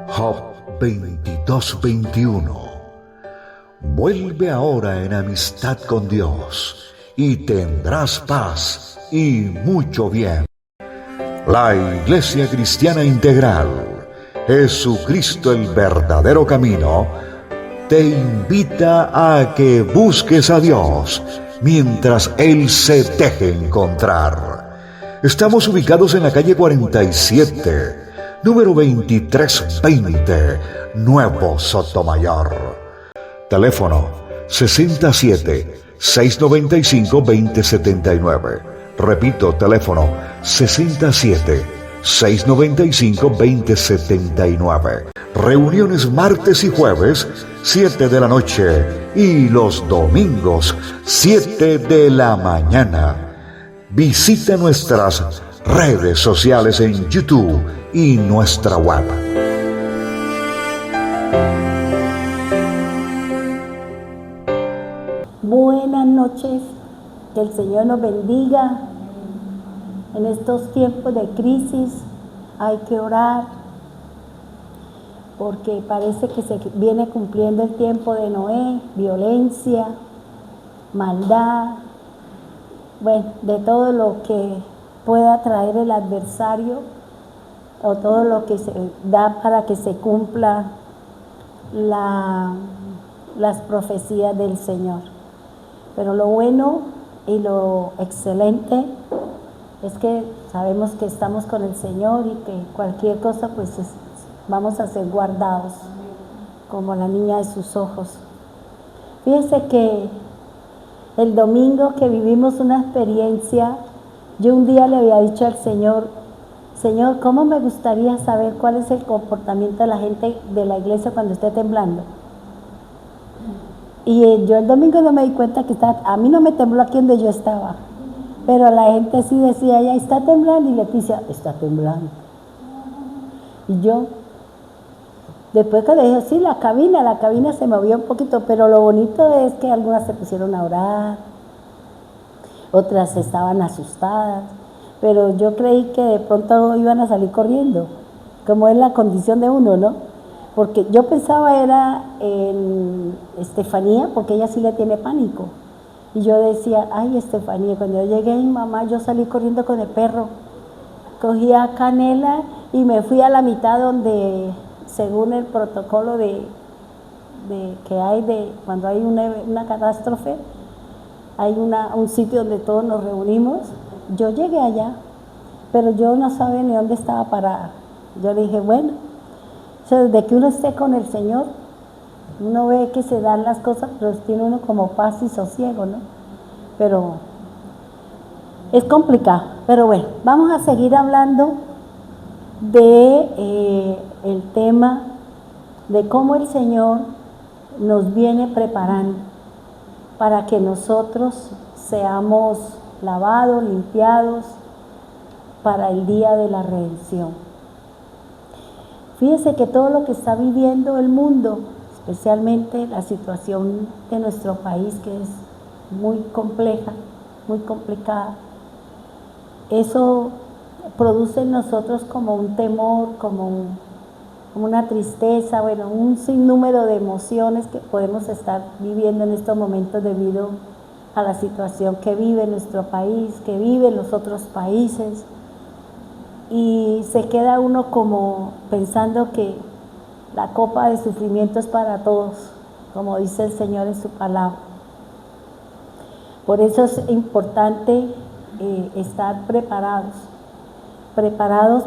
Job 22:21. Vuelve ahora en amistad con Dios y tendrás paz y mucho bien. La Iglesia Cristiana Integral, Jesucristo el verdadero camino, te invita a que busques a Dios mientras Él se deje encontrar. Estamos ubicados en la calle 47, número 2320, Nuevo Sotomayor. Teléfono 67-695-2079. Repito, teléfono 67-695-2079. Reuniones martes y jueves, 7 de la noche, y los domingos, 7 de la mañana. Visita nuestras redes sociales en YouTube y nuestra web. Buenas noches, que el Señor nos bendiga. En estos tiempos de crisis hay que orar, porque parece que se viene cumpliendo el tiempo de Noé, violencia, maldad, bueno, de todo lo que pueda traer el adversario o todo lo que se da para que se cumpla las profecías del Señor. Pero lo bueno y lo excelente es que sabemos que estamos con el Señor y que cualquier cosa pues vamos a ser guardados como la niña de sus ojos. Fíjese que el domingo que vivimos una experiencia, yo un día le había dicho al Señor, Señor, ¿cómo me gustaría saber cuál es el comportamiento de la gente de la iglesia cuando esté temblando? Y yo el domingo no me di cuenta que a mí no me tembló aquí donde yo estaba, pero la gente sí decía, ya está temblando, y Leticia, está temblando. Y yo, después cuando dije, sí, la cabina se movió un poquito, pero lo bonito es que algunas se pusieron a orar, otras estaban asustadas, pero yo creí que de pronto iban a salir corriendo, como es la condición de uno, ¿no? Porque yo pensaba era en Estefanía, porque ella sí le tiene pánico. Y yo decía, ay, Estefanía, cuando yo llegué a mi mamá, yo salí corriendo con el perro. Cogí a Canela y me fui a la mitad donde, según el protocolo que hay cuando hay una catástrofe, hay un sitio donde todos nos reunimos. Yo llegué allá, pero yo no sabía ni dónde estaba parada. Yo le dije, bueno, desde que uno esté con el Señor, uno ve que se dan las cosas, pero tiene uno como paz y sosiego, ¿no? Pero es complicado. Pero bueno, vamos a seguir hablando de el tema de cómo el Señor nos viene preparando para que nosotros seamos lavados, limpiados para el día de la redención. Fíjese que todo lo que está viviendo el mundo, especialmente la situación de nuestro país, que es muy compleja, muy complicada, eso produce en nosotros como un temor, como una tristeza, bueno, un sinnúmero de emociones que podemos estar viviendo en estos momentos debido a la situación que vive nuestro país, que viven los otros países. Y se queda uno como pensando que la copa de sufrimiento es para todos, como dice el Señor en su palabra. Por eso es importante estar preparados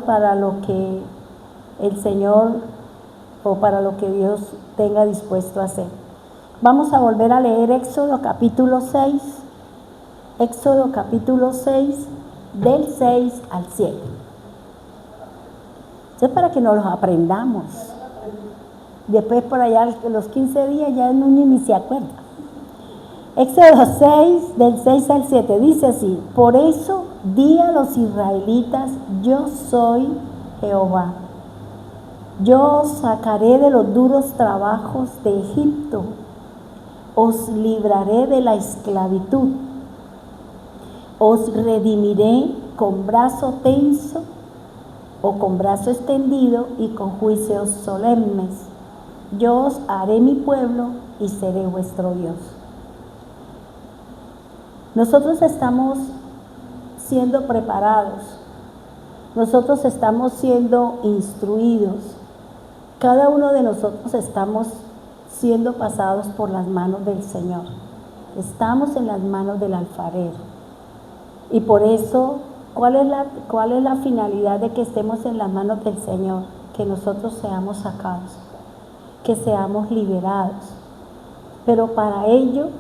para lo que el Señor o para lo que Dios tenga dispuesto a hacer. Vamos a volver a leer Éxodo capítulo 6, Éxodo capítulo 6, del 6 al 7. Eso es para que nos los aprendamos. Después por allá, los 15 días, ya uno ni se acuerda. Éxodo 6, del 6 al 7, dice así: por eso di a los israelitas, yo soy Jehová. Yo os sacaré de los duros trabajos de Egipto, os libraré de la esclavitud, os redimiré con brazo tenso o con brazo extendido y con juicios solemnes. Yo os haré mi pueblo y seré vuestro Dios. Nosotros estamos siendo preparados, nosotros estamos siendo instruidos, cada uno de nosotros estamos siendo pasados por las manos del Señor, estamos en las manos del alfarero. Y por eso, ¿cuál es la finalidad de que estemos en las manos del Señor? Que nosotros seamos sacados, que seamos liberados. Pero para ello,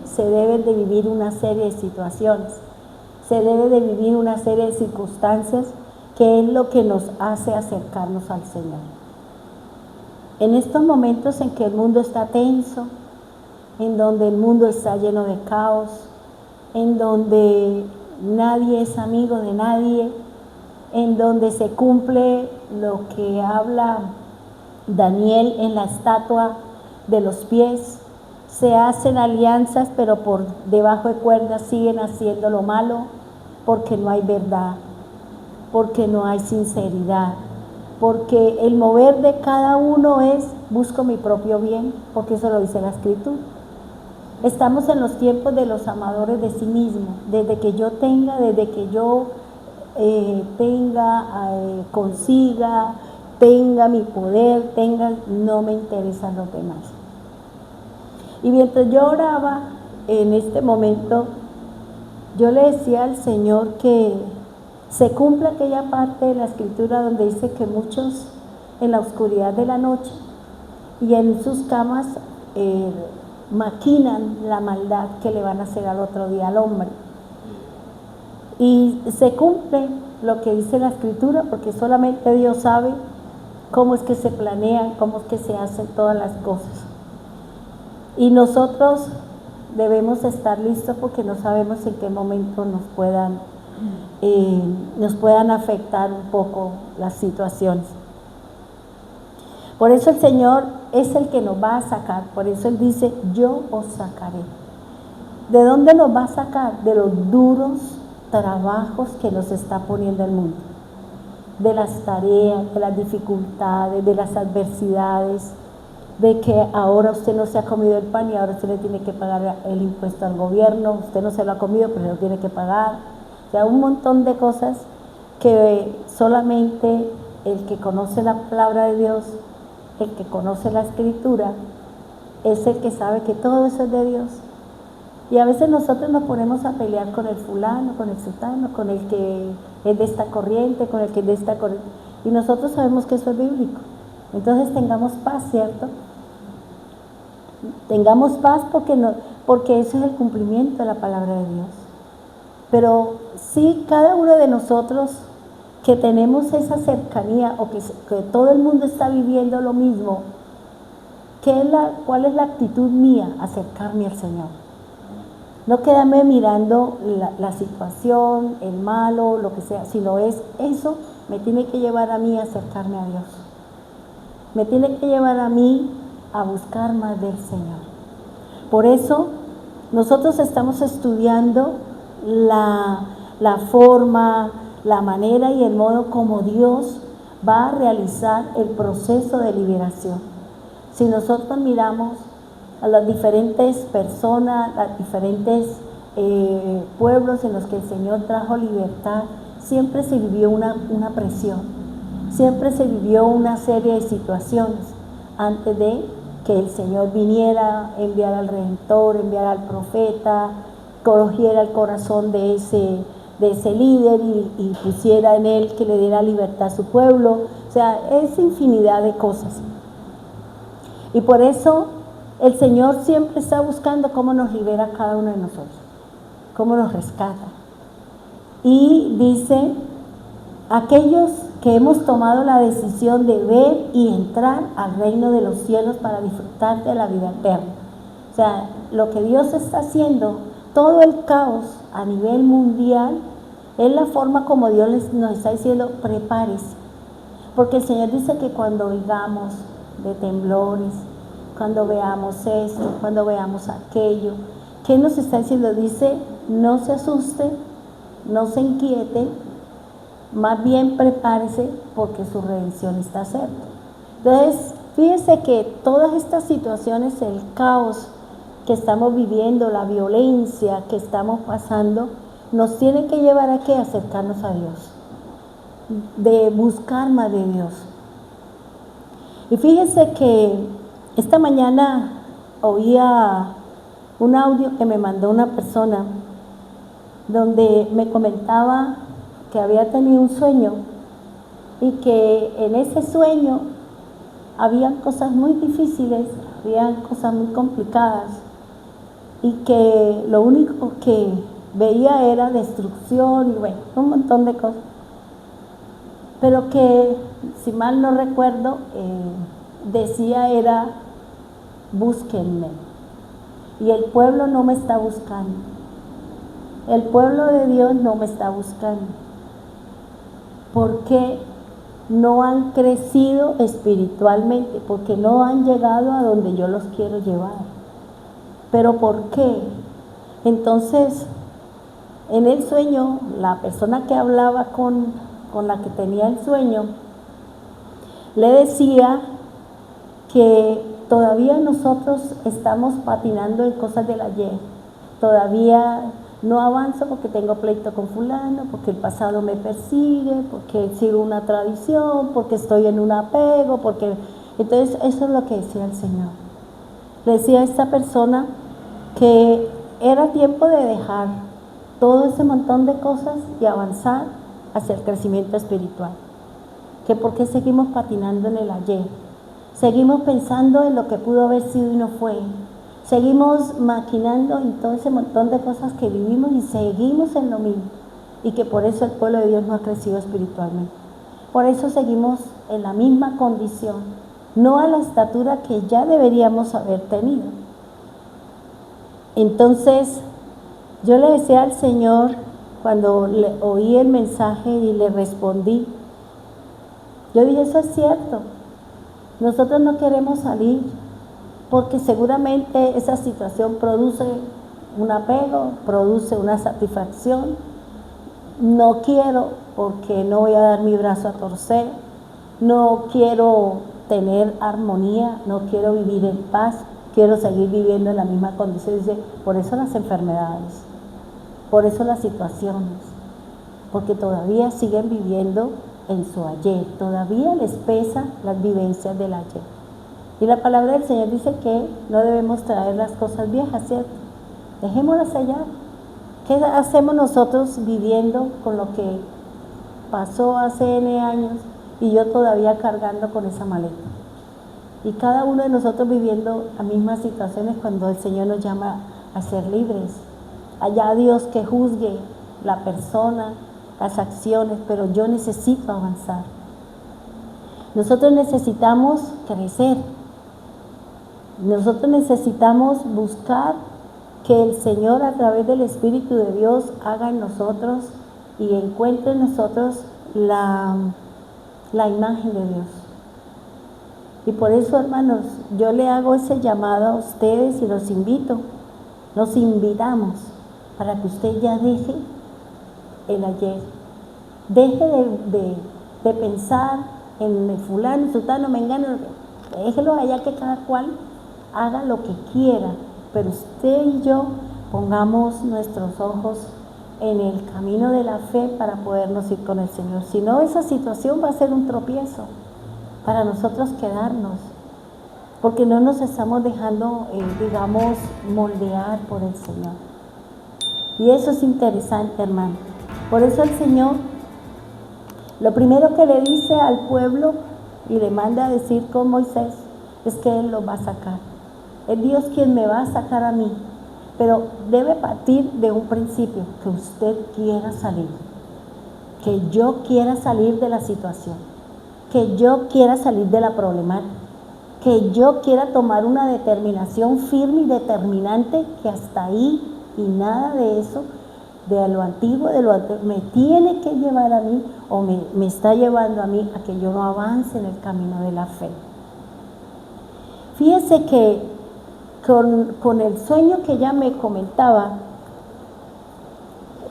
se deben de vivir una serie de situaciones, se debe de vivir una serie de circunstancias que es lo que nos hace acercarnos al Señor. En estos momentos en que el mundo está tenso, en donde el mundo está lleno de caos, en donde nadie es amigo de nadie, en donde se cumple lo que habla Daniel en la estatua de los pies, se hacen alianzas, pero por debajo de cuerdas siguen haciendo lo malo, porque no hay verdad, porque no hay sinceridad, porque el mover de cada uno es, busco mi propio bien, porque eso lo dice la Escritura. Estamos en los tiempos de los amadores de sí mismos, desde que yo consiga, tenga mi poder, no me interesan los demás. Y mientras yo oraba en este momento, yo le decía al Señor que se cumpla aquella parte de la Escritura donde dice que muchos en la oscuridad de la noche y en sus camas maquinan la maldad que le van a hacer al otro día al hombre. Y se cumple lo que dice la Escritura, porque solamente Dios sabe cómo es que se planean, cómo es que se hacen todas las cosas. Y nosotros debemos estar listos porque no sabemos en qué momento nos puedan afectar un poco las situaciones. Por eso el Señor es el que nos va a sacar, por eso Él dice, yo os sacaré. ¿De dónde nos va a sacar? De los duros trabajos que nos está poniendo el mundo, de las tareas, de las dificultades, de las adversidades, de que ahora usted no se ha comido el pan y ahora usted le tiene que pagar el impuesto al gobierno, usted no se lo ha comido pero lo tiene que pagar. O sea, un montón de cosas que solamente el que conoce la palabra de Dios, el que conoce la Escritura, es el que sabe que todo eso es de Dios. Y a veces nosotros nos ponemos a pelear con el fulano, con el sultano, con el que es de esta corriente, con el que es de esta corriente. Y nosotros sabemos que eso es bíblico. Entonces tengamos paz, ¿cierto? Tengamos paz porque eso es el cumplimiento de la palabra de Dios. Pero sí, cada uno de nosotros que tenemos esa cercanía o que todo el mundo está viviendo lo mismo, ¿cuál es la actitud mía? Acercarme al Señor. No quedarme mirando la situación, el malo, lo que sea, sino eso me tiene que llevar a mí a acercarme a Dios. Me tiene que llevar a mí a buscar más del Señor. Por eso nosotros estamos estudiando la forma, la manera y el modo como Dios va a realizar el proceso de liberación. Si nosotros miramos a las diferentes personas, a diferentes pueblos en los que el Señor trajo libertad, siempre se vivió una presión, siempre se vivió una serie de situaciones antes de que el Señor viniera, enviara al Redentor, enviara al profeta, cogiera el corazón de ese líder y pusiera en él que le diera libertad a su pueblo. O sea, es infinidad de cosas. Y por eso el Señor siempre está buscando cómo nos libera a cada uno de nosotros, cómo nos rescata. Y dice, aquellos que hemos tomado la decisión de ver y entrar al reino de los cielos para disfrutar de la vida eterna. O sea, lo que Dios está haciendo, todo el caos a nivel mundial, Es la forma como Dios nos está diciendo, prepárese. Porque el Señor dice que cuando oigamos de temblores, cuando veamos esto, cuando veamos aquello, ¿qué nos está diciendo? Dice, no se asuste, no se inquiete, más bien prepárese porque su redención está cerca. Entonces, fíjese que todas estas situaciones, el caos que estamos viviendo, la violencia que estamos pasando, nos tiene que llevar a ¿qué? Acercarnos a Dios, de buscar más de Dios. Y fíjese que esta mañana oía un audio que me mandó una persona donde me comentaba que había tenido un sueño y que en ese sueño habían cosas muy difíciles, habían cosas muy complicadas y que lo único que veía era destrucción y bueno, un montón de cosas. Pero que, si mal no recuerdo, decía era, búsquenme. Y el pueblo no me está buscando. El pueblo de Dios no me está buscando. Porque no han crecido espiritualmente, porque no han llegado a donde yo los quiero llevar. ¿Pero por qué? Entonces, en el sueño, la persona que hablaba con la que tenía el sueño, le decía que todavía nosotros estamos patinando en cosas del ayer. Todavía no avanzo porque tengo pleito con fulano, porque el pasado me persigue, porque sigo una tradición, porque estoy en un apego, porque... Entonces, eso es lo que decía el Señor. Le decía a esta persona que era tiempo de dejar todo ese montón de cosas y avanzar hacia el crecimiento espiritual. Que por qué seguimos patinando en el ayer, seguimos pensando en lo que pudo haber sido y no fue, seguimos maquinando en todo ese montón de cosas que vivimos y seguimos en lo mismo, y que por eso el pueblo de Dios no ha crecido espiritualmente. Por eso seguimos en la misma condición, no a la estatura que ya deberíamos haber tenido. Entonces, yo le decía al Señor, cuando le oí el mensaje y le respondí, yo dije, eso es cierto, nosotros no queremos salir, porque seguramente esa situación produce un apego, produce una satisfacción. No quiero, porque no voy a dar mi brazo a torcer, no quiero tener armonía, no quiero vivir en paz, quiero seguir viviendo en la misma condición. Dice, por eso las enfermedades, por eso las situaciones, porque todavía siguen viviendo en su ayer, todavía les pesa las vivencias del ayer. Y la palabra del Señor dice que no debemos traer las cosas viejas, ¿cierto? Dejémoslas allá. ¿Qué hacemos nosotros viviendo con lo que pasó hace N años y yo todavía cargando con esa maleta? Y cada uno de nosotros viviendo las mismas situaciones cuando el Señor nos llama a ser libres. Allá Dios que juzgue la persona, las acciones, pero yo necesito avanzar. Nosotros necesitamos crecer. Nosotros necesitamos buscar que el Señor a través del Espíritu de Dios haga en nosotros y encuentre en nosotros la imagen de Dios. Y por eso, hermanos, yo le hago ese llamado a ustedes y los invito, nos invitamos para que usted ya deje el ayer. Deje de pensar en el fulano, sultano, mengano, déjelo allá que cada cual haga lo que quiera, pero usted y yo pongamos nuestros ojos en el camino de la fe para podernos ir con el Señor. Si no, esa situación va a ser un tropiezo para nosotros quedarnos, porque no nos estamos dejando, digamos, moldear por el Señor. Y eso es interesante, hermano. Por eso el Señor, lo primero que le dice al pueblo y le manda a decir con Moisés, es que Él lo va a sacar. Es Dios quien me va a sacar a mí, pero debe partir de un principio, que usted quiera salir, que yo quiera salir de la situación, que yo quiera salir de la problemática, que yo quiera tomar una determinación firme y determinante, que hasta ahí y nada de eso, de lo antiguo, me tiene que llevar a mí, o me está llevando a mí a que yo no avance en el camino de la fe. Fíjese que con el sueño que ella me comentaba,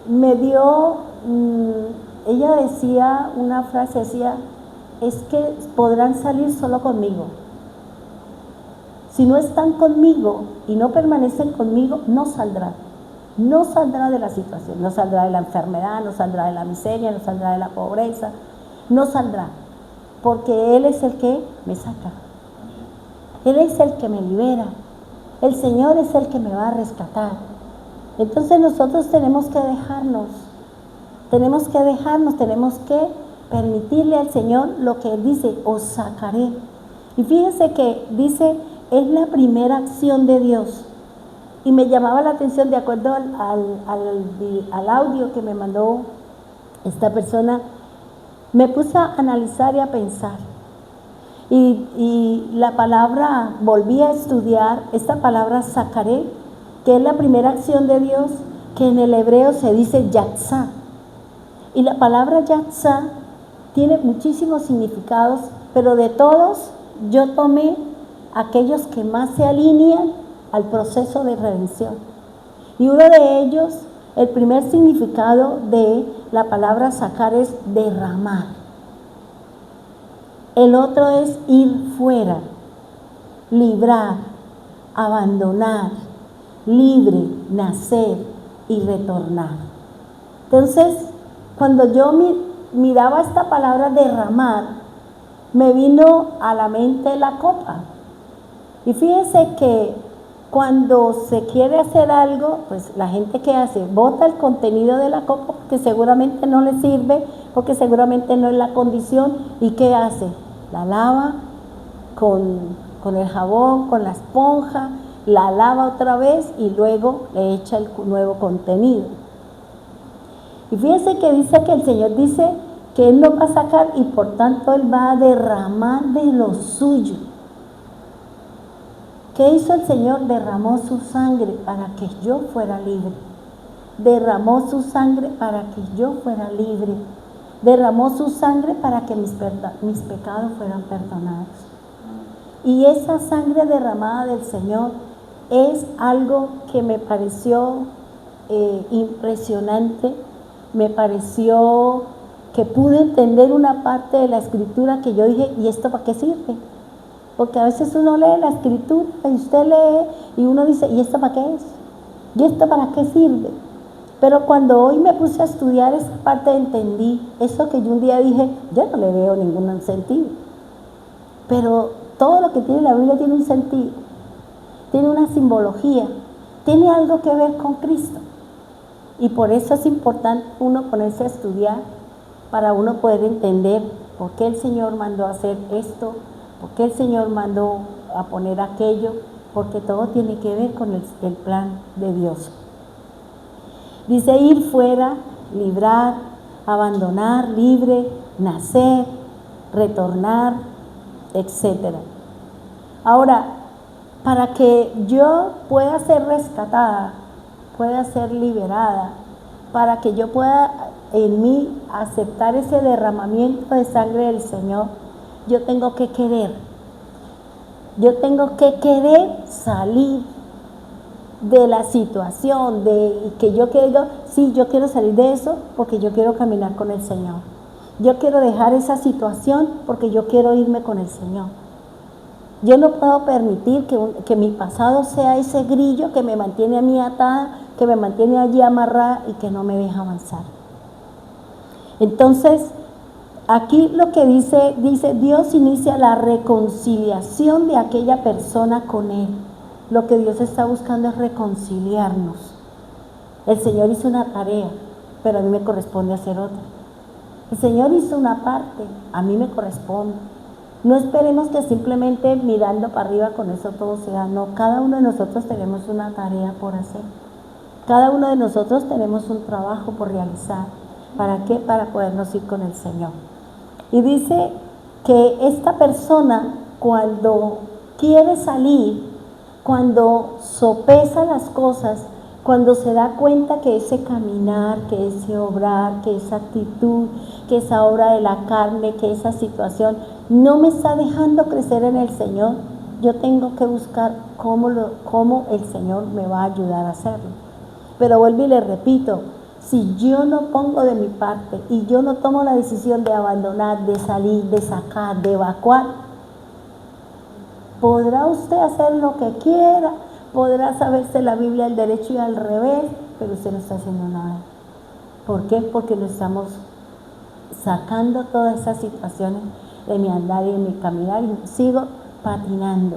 me dio, ella decía una frase, decía, es que podrán salir solo conmigo. Si no están conmigo y no permanecen conmigo, no saldrán. No saldrá de la situación, no saldrá de la enfermedad, no saldrá de la miseria, no saldrá de la pobreza, no saldrá, porque Él es el que me saca, Él es el que me libera, el Señor es el que me va a rescatar. Entonces nosotros tenemos que dejarnos, tenemos que permitirle al Señor lo que Él dice, os sacaré. Y fíjense que dice, es la primera acción de Dios. Y me llamaba la atención, de acuerdo al audio que me mandó esta persona, me puse a analizar y a pensar. Y la palabra, volví a estudiar esta palabra sacaré, que es la primera acción de Dios, que en el hebreo se dice yatzá. Y la palabra yatzá tiene muchísimos significados, pero de todos yo tomé aquellos que más se alinean al proceso de redención. Y uno de ellos, el primer significado de la palabra sacar es derramar. El otro es ir fuera, librar, abandonar, libre, nacer y retornar. Entonces, cuando yo miraba esta palabra derramar, me vino a la mente la copa. Y fíjense que cuando se quiere hacer algo, pues la gente que hace, bota el contenido de la copa porque seguramente no le sirve, porque seguramente no es la condición. ¿Y qué hace? La lava con el jabón, con la esponja, la lava otra vez y luego le echa el nuevo contenido. Y fíjense que dice que el Señor dice que Él no va a sacar y por tanto Él va a derramar de lo suyo. ¿Qué hizo el Señor? Derramó su sangre para que yo fuera libre. Derramó su sangre para que yo fuera libre. Derramó su sangre para que mis pecados fueran perdonados. Y esa sangre derramada del Señor es algo que me pareció impresionante. Me pareció que pude entender una parte de la Escritura que yo dije, ¿y esto para qué sirve? Porque a veces uno lee la Escritura y usted lee y uno dice, ¿y esto para qué es? ¿Y esto para qué sirve? Pero cuando hoy me puse a estudiar esa parte entendí eso que yo un día dije, yo no le veo ningún sentido. Pero todo lo que tiene la Biblia tiene un sentido, tiene una simbología, tiene algo que ver con Cristo. Y por eso es importante uno ponerse a estudiar para uno poder entender por qué el Señor mandó a hacer esto, por qué el Señor mandó a poner aquello, porque todo tiene que ver con el plan de Dios. Dice ir fuera, librar, abandonar, libre, nacer, retornar, etc. Ahora, para que yo pueda ser rescatada, pueda ser liberada, para que yo pueda en mí aceptar ese derramamiento de sangre del Señor, yo tengo que querer. Yo tengo que querer salir de la situación, de que yo quiero, sí, yo quiero salir de eso porque yo quiero caminar con el Señor. Yo quiero dejar esa situación porque yo quiero irme con el Señor. Yo no puedo permitir que mi pasado sea ese grillo que me mantiene a mí atada, que me mantiene allí amarrada y que no me deja avanzar. Entonces, aquí lo que dice, Dios inicia la reconciliación de aquella persona con Él. Lo que Dios está buscando es reconciliarnos. El Señor hizo una tarea, pero a mí me corresponde hacer otra. El Señor hizo una parte, a mí me corresponde. No esperemos que simplemente mirando para arriba con eso todo sea. No, cada uno de nosotros tenemos una tarea por hacer. Cada uno de nosotros tenemos un trabajo por realizar. ¿Para qué? Para podernos ir con el Señor. Y dice que esta persona cuando quiere salir, cuando sopesa las cosas, Cuando se da cuenta que ese caminar, que ese obrar, que esa actitud, que esa obra de la carne, que esa situación no me está dejando crecer en el Señor, yo tengo que buscar cómo el Señor me va a ayudar a hacerlo. Pero vuelvo y le repito, si yo no pongo de mi parte y yo no tomo la decisión de abandonar, de salir, de sacar, de evacuar, podrá usted hacer lo que quiera, podrá saberse la Biblia al derecho y al revés, pero usted no está haciendo nada. ¿Por qué? Porque no estamos sacando todas esas situaciones de mi andar y de mi caminar y sigo patinando.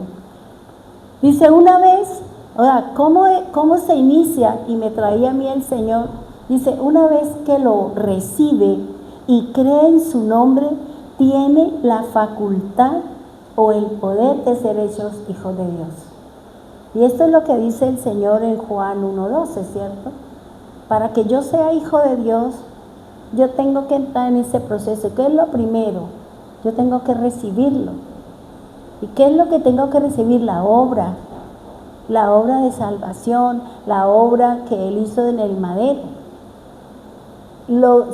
Dice una vez, ahora, ¿cómo se inicia? Y me traía a mí el Señor. Dice, una vez que lo recibe y cree en su nombre, tiene la facultad o el poder de ser hechos hijos de Dios. Y esto es lo que dice el Señor en Juan 1:12, ¿cierto? Para que yo sea hijo de Dios, yo tengo que entrar en ese proceso. ¿Qué es lo primero? Yo tengo que recibirlo. ¿Y qué es lo que tengo que recibir? La obra de salvación, la obra que Él hizo en el madero.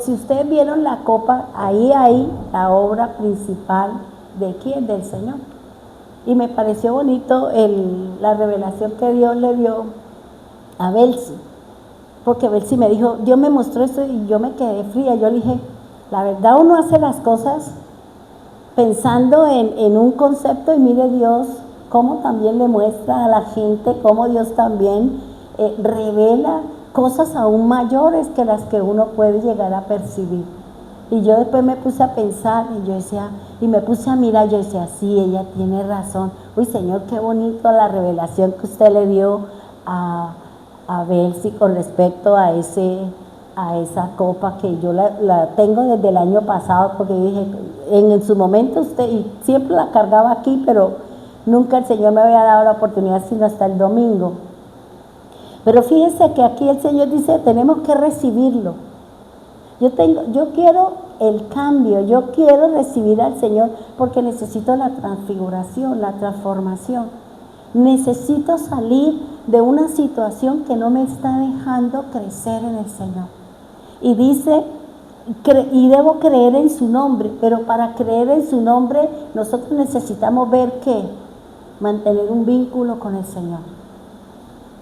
Si ustedes vieron la copa, ahí la obra principal de quién, del Señor. Y me pareció bonito la revelación que Dios le dio a Belsi, porque Belsi me dijo, Dios me mostró esto y yo me quedé fría. Yo le dije, la verdad uno hace las cosas pensando en un concepto y mire Dios cómo también le muestra a la gente, cómo Dios también revela cosas aún mayores que las que uno puede llegar a percibir. Y yo después me puse a pensar y yo decía, y me puse a mirar, yo decía, sí, ella tiene razón. Uy, Señor, qué bonito la revelación que usted le dio a Belsi con respecto a esa copa que yo la tengo desde el año pasado, porque dije, en su momento usted, y siempre la cargaba aquí, pero nunca el Señor me había dado la oportunidad sino hasta el domingo. Pero fíjese que aquí el Señor dice, tenemos que recibirlo. Yo quiero el cambio, yo quiero recibir al Señor porque necesito la transfiguración, la transformación. Necesito salir de una situación que no me está dejando crecer en el Señor. Y dice, y debo creer en su nombre, pero para creer en su nombre nosotros necesitamos ver que mantener un vínculo con el Señor.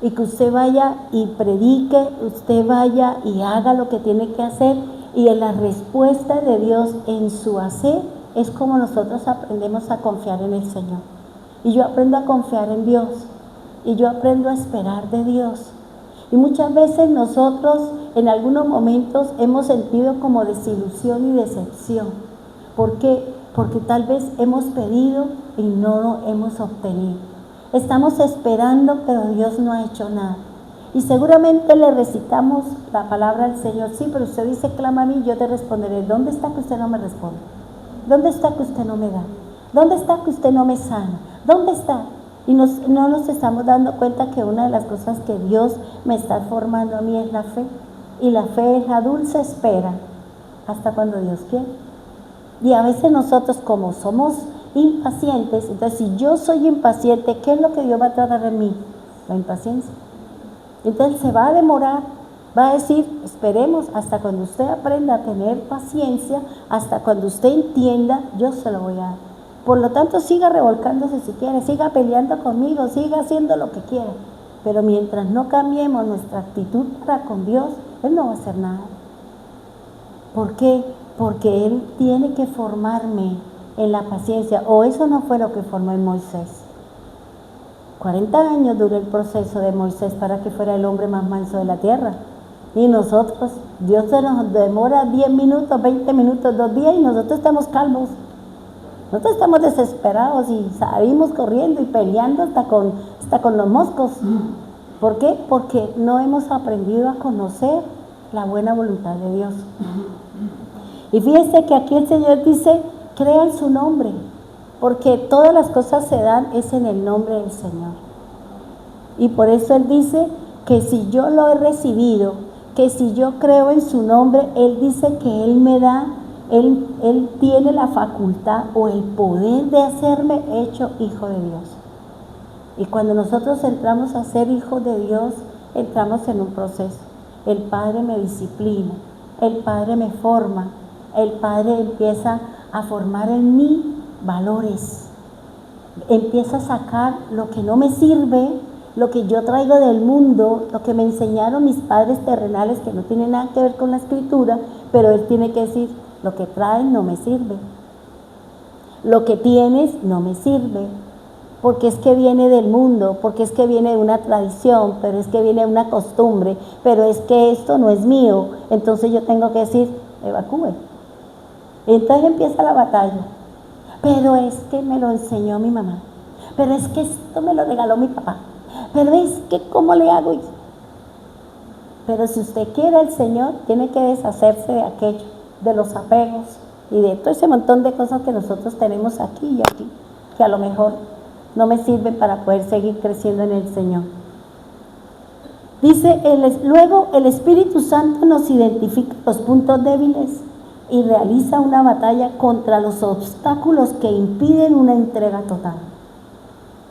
Y que usted vaya y predique, usted vaya y haga lo que tiene que hacer, y en la respuesta de Dios en su hacer es como nosotros aprendemos a confiar en el Señor. Y yo aprendo a confiar en Dios, y yo aprendo a esperar de Dios. Y muchas veces nosotros en algunos momentos hemos sentido como desilusión y decepción. ¿Por qué? Porque tal vez hemos pedido y no lo hemos obtenido. Estamos esperando, pero Dios no ha hecho nada. Y seguramente le recitamos la palabra al Señor. Sí, pero usted dice, clama a mí, yo te responderé. ¿Dónde está que usted no me responde? ¿Dónde está que usted no me da? ¿Dónde está que usted no me sana? ¿Dónde está? Y no nos estamos dando cuenta que una de las cosas que Dios me está formando a mí es la fe. Y la fe es la dulce espera hasta cuando Dios quiere. Y a veces nosotros, como somos impacientes, entonces si yo soy impaciente, ¿qué es lo que Dios va a tratar en mí? La impaciencia. Entonces se va a demorar, va a decir, esperemos hasta cuando usted aprenda a tener paciencia, hasta cuando usted entienda, yo se lo voy a dar. Por lo tanto, siga revolcándose si quiere, siga peleando conmigo, siga haciendo lo que quiera, pero mientras no cambiemos nuestra actitud para con Dios, Él no va a hacer nada. ¿Por qué? Porque Él tiene que formarme en la paciencia, o eso no fue lo que formó en Moisés. 40 años duró el proceso de Moisés para que fuera el hombre más manso de la tierra. Y nosotros, Dios se nos demora 10 minutos, 20 minutos, 2 días y nosotros estamos calmos. Nosotros estamos desesperados y salimos corriendo y peleando hasta con los moscos. ¿Por qué? Porque no hemos aprendido a conocer la buena voluntad de Dios. Y fíjense que aquí el Señor dice, crea en su nombre, porque todas las cosas se dan es en el nombre del Señor. Y por eso Él dice que si yo lo he recibido, que si yo creo en su nombre, Él dice que Él me da, Él tiene la facultad o el poder de hacerme hecho hijo de Dios. Y cuando nosotros entramos a ser hijos de Dios, entramos en un proceso. El Padre me disciplina, el Padre me forma, el Padre empieza a formar en mí valores, empieza a sacar lo que no me sirve, lo que yo traigo del mundo, lo que me enseñaron mis padres terrenales, que no tiene nada que ver con la escritura, pero Él tiene que decir, lo que traen no me sirve, lo que tienes no me sirve, porque es que viene del mundo, porque es que viene de una tradición, pero es que viene de una costumbre, pero es que esto no es mío, entonces yo tengo que decir, evacúe. Entonces empieza la batalla, pero es que me lo enseñó mi mamá, pero es que esto me lo regaló mi papá, pero es que ¿cómo le hago? Pero si usted quiere al Señor, tiene que deshacerse de aquello, de los apegos y de todo ese montón de cosas que nosotros tenemos aquí y aquí, que a lo mejor no me sirven para poder seguir creciendo en el Señor. Dice, luego el Espíritu Santo nos identifica los puntos débiles y realiza una batalla contra los obstáculos que impiden una entrega total.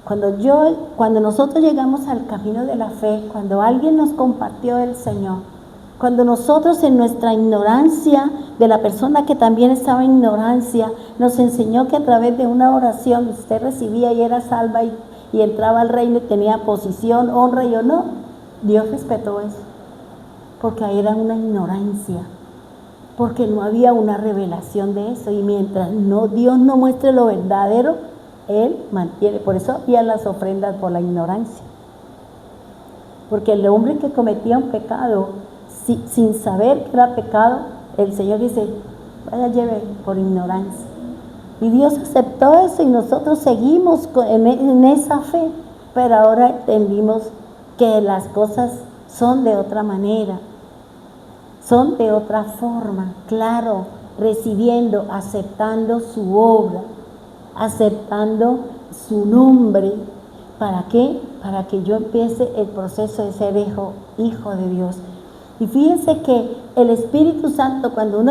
Cuando nosotros llegamos al camino de la fe, cuando alguien nos compartió el Señor, cuando nosotros en nuestra ignorancia, de la persona que también estaba en ignorancia, nos enseñó que a través de una oración usted recibía y era salva y entraba al reino y tenía posición, honra y honor, Dios respetó eso, porque ahí era una ignorancia, porque no había una revelación de eso, y mientras Dios no muestre lo verdadero, Él mantiene. Por eso había las ofrendas por la ignorancia, porque el hombre que cometía un pecado sin saber que era pecado, el Señor dice, vaya, lleve por ignorancia, y Dios aceptó eso y nosotros seguimos en esa fe, pero ahora entendimos que las cosas son de otra manera, son de otra forma, claro, recibiendo, aceptando su obra, aceptando su nombre. ¿Para qué? Para que yo empiece el proceso de ser hijo de Dios. Y fíjense que el Espíritu Santo, cuando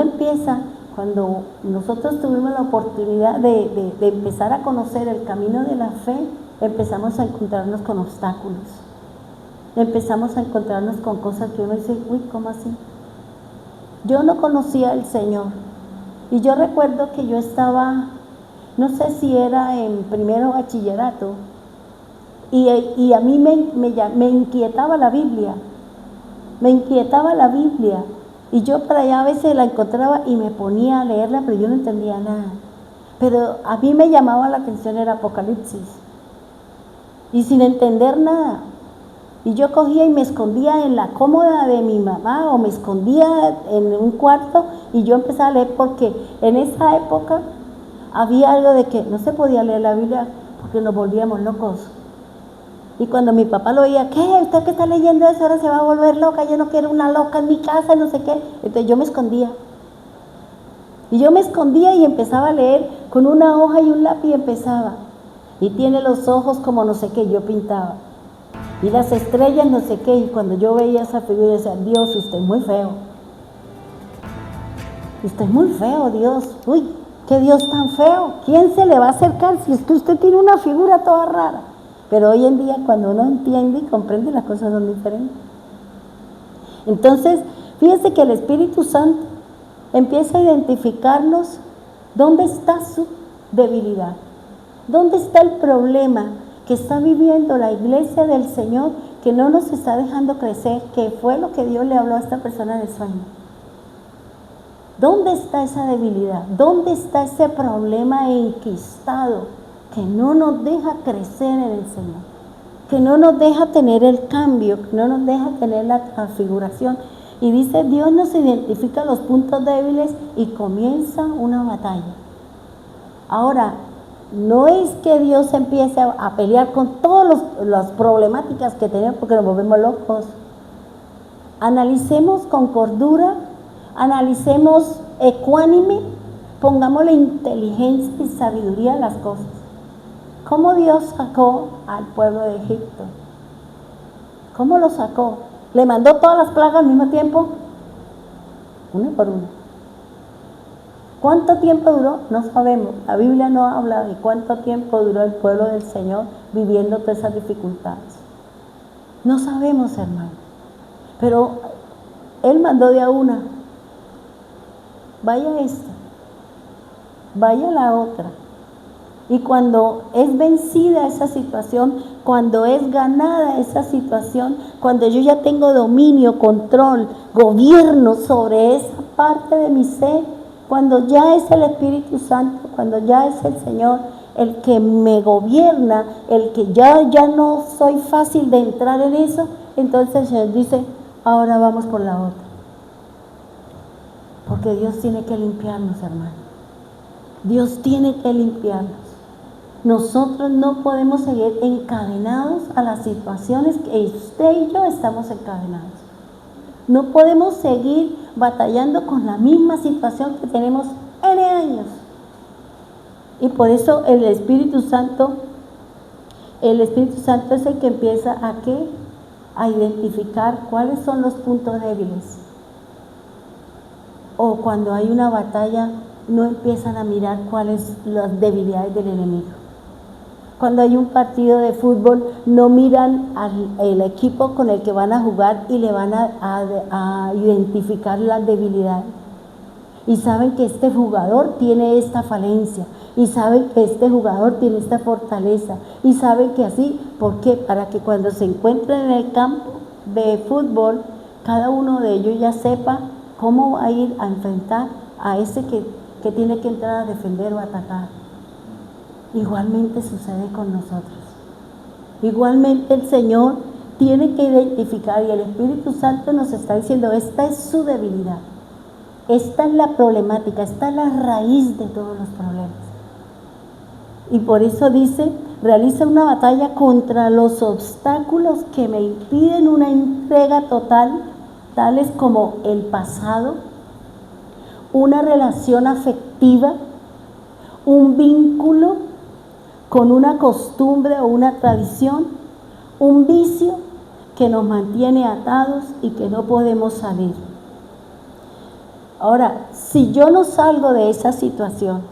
nosotros tuvimos la oportunidad de empezar a conocer el camino de la fe, empezamos a encontrarnos con obstáculos, empezamos a encontrarnos con cosas que uno dice, uy, ¿cómo así? Yo no conocía al Señor, y yo recuerdo que yo estaba, no sé si era en primero bachillerato, y a mí me inquietaba la Biblia, y yo para allá a veces la encontraba y me ponía a leerla, pero yo no entendía nada, pero a mí me llamaba la atención el Apocalipsis, y sin entender nada, y yo cogía y me escondía en la cómoda de mi mamá, o me escondía en un cuarto, y yo empezaba a leer, porque en esa época había algo de que no se podía leer la Biblia porque nos volvíamos locos. Y cuando mi papá lo veía, ¿qué? ¿Usted que está leyendo eso ahora se va a volver loca? Yo no quiero una loca en mi casa, no sé qué. Entonces yo me escondía. Y yo me escondía y empezaba a leer con una hoja y un lápiz, y empezaba. Y tiene los ojos como no sé qué, yo pintaba. Y las estrellas no sé qué. Y cuando yo veía esa figura, decía, Dios, usted es muy feo. Usted es muy feo, Dios. Uy, qué Dios tan feo. ¿Quién se le va a acercar si es que usted tiene una figura toda rara? Pero hoy en día, cuando uno entiende y comprende, las cosas son diferentes. Entonces, fíjense que el Espíritu Santo empieza a identificarnos dónde está su debilidad, dónde está el problema que está viviendo la iglesia del Señor, que no nos está dejando crecer, que fue lo que Dios le habló a esta persona en el sueño. ¿Dónde está esa debilidad? ¿Dónde está ese problema enquistado que no nos deja crecer en el Señor? Que no nos deja tener el cambio, que no nos deja tener la transfiguración. Y dice, Dios nos identifica los puntos débiles y comienza una batalla. Ahora, no es que Dios empiece a pelear con todas las problemáticas que tenemos porque nos volvemos locos. Analicemos con cordura, analicemos ecuánime, pongámosle inteligencia y sabiduría a las cosas. ¿Cómo Dios sacó al pueblo de Egipto? ¿Cómo lo sacó? ¿Le mandó todas las plagas al mismo tiempo? Una por una. ¿Cuánto tiempo duró? No sabemos. La Biblia no habla de cuánto tiempo duró el pueblo del Señor viviendo todas esas dificultades. No sabemos, hermano. Pero Él mandó de a una, vaya esta, vaya la otra. Y cuando es vencida esa situación, cuando es ganada esa situación, cuando yo ya tengo dominio, control, gobierno sobre esa parte de mi ser, cuando ya es el Espíritu Santo, cuando ya es el Señor el que me gobierna, el que ya no soy fácil de entrar en eso, entonces el Señor dice, ahora vamos por la otra. Porque Dios tiene que limpiarnos, hermano. Dios tiene que limpiarnos. Nosotros no podemos seguir encadenados a las situaciones que usted y yo estamos encadenados. No podemos seguir batallando con la misma situación que tenemos N años. Y por eso el Espíritu Santo es el que empieza ¿a qué? A identificar cuáles son los puntos débiles. O cuando hay una batalla, no empiezan a mirar cuáles son las debilidades del enemigo. Cuando hay un partido de fútbol, no miran al equipo con el que van a jugar y le van a identificar las debilidades. Y saben que este jugador tiene esta falencia, y saben que este jugador tiene esta fortaleza, y saben que así, ¿por qué? Para que cuando se encuentren en el campo de fútbol, cada uno de ellos ya sepa cómo va a ir a enfrentar a ese que tiene que entrar a defender o atacar. Igualmente sucede con nosotros. Igualmente el Señor tiene que identificar, y el Espíritu Santo nos está diciendo, esta es su debilidad, esta es la problemática, esta es la raíz de todos los problemas. Y por eso dice, realiza una batalla contra los obstáculos que me impiden una entrega total, tales como el pasado, una relación afectiva, un vínculo con una costumbre o una tradición, un vicio que nos mantiene atados y que no podemos salir. Ahora, si yo no salgo de esa situación,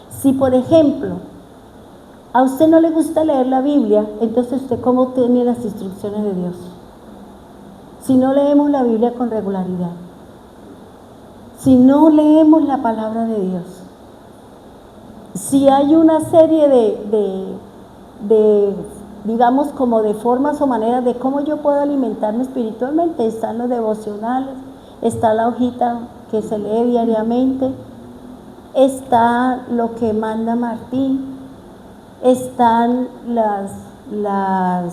si por ejemplo, a usted no le gusta leer la Biblia, entonces usted ¿cómo tiene las instrucciones de Dios? Si no leemos la Biblia con regularidad, si no leemos la palabra de Dios, si hay una serie de digamos, como de formas o maneras de cómo yo puedo alimentarme espiritualmente, están los devocionales, está la hojita que se lee diariamente, está lo que manda Martín, están la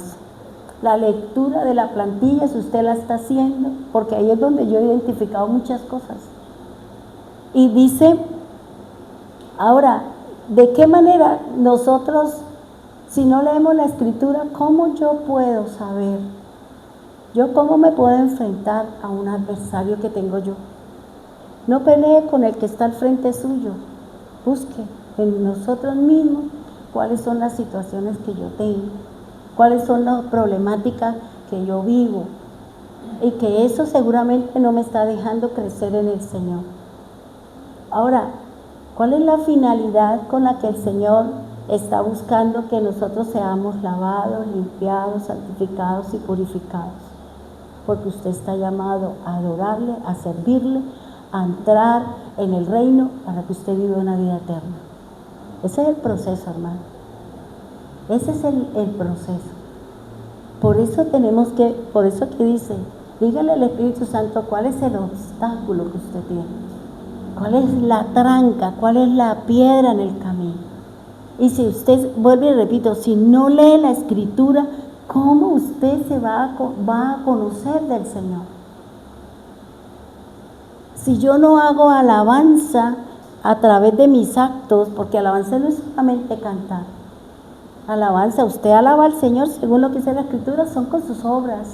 lectura de la plantilla, si usted la está haciendo, porque ahí es donde yo he identificado muchas cosas. Y dice, ahora, ¿de qué manera nosotros, si no leemos la Escritura, cómo yo puedo saber? ¿Yo cómo me puedo enfrentar a un adversario que tengo yo? No pelee con el que está al frente suyo. Busque en nosotros mismos cuáles son las situaciones que yo tengo, cuáles son las problemáticas que yo vivo, y que eso seguramente no me está dejando crecer en el Señor. Ahora, ¿cuál es la finalidad con la que el Señor está buscando que nosotros seamos lavados, limpiados, santificados y purificados? Porque usted está llamado a adorarle, a servirle, a entrar en el reino para que usted viva una vida eterna. Ese es el proceso, hermano. Ese es el proceso. Por eso que dice, dígale al Espíritu Santo cuál es el obstáculo que usted tiene. ¿Cuál es la tranca? ¿Cuál es la piedra en el camino? Y si usted, vuelve y repito, si no lee la Escritura, ¿cómo usted se va a conocer del Señor? Si yo no hago alabanza a través de mis actos, porque alabanza no es solamente cantar. Alabanza, usted alaba al Señor según lo que dice la Escritura, son con sus obras,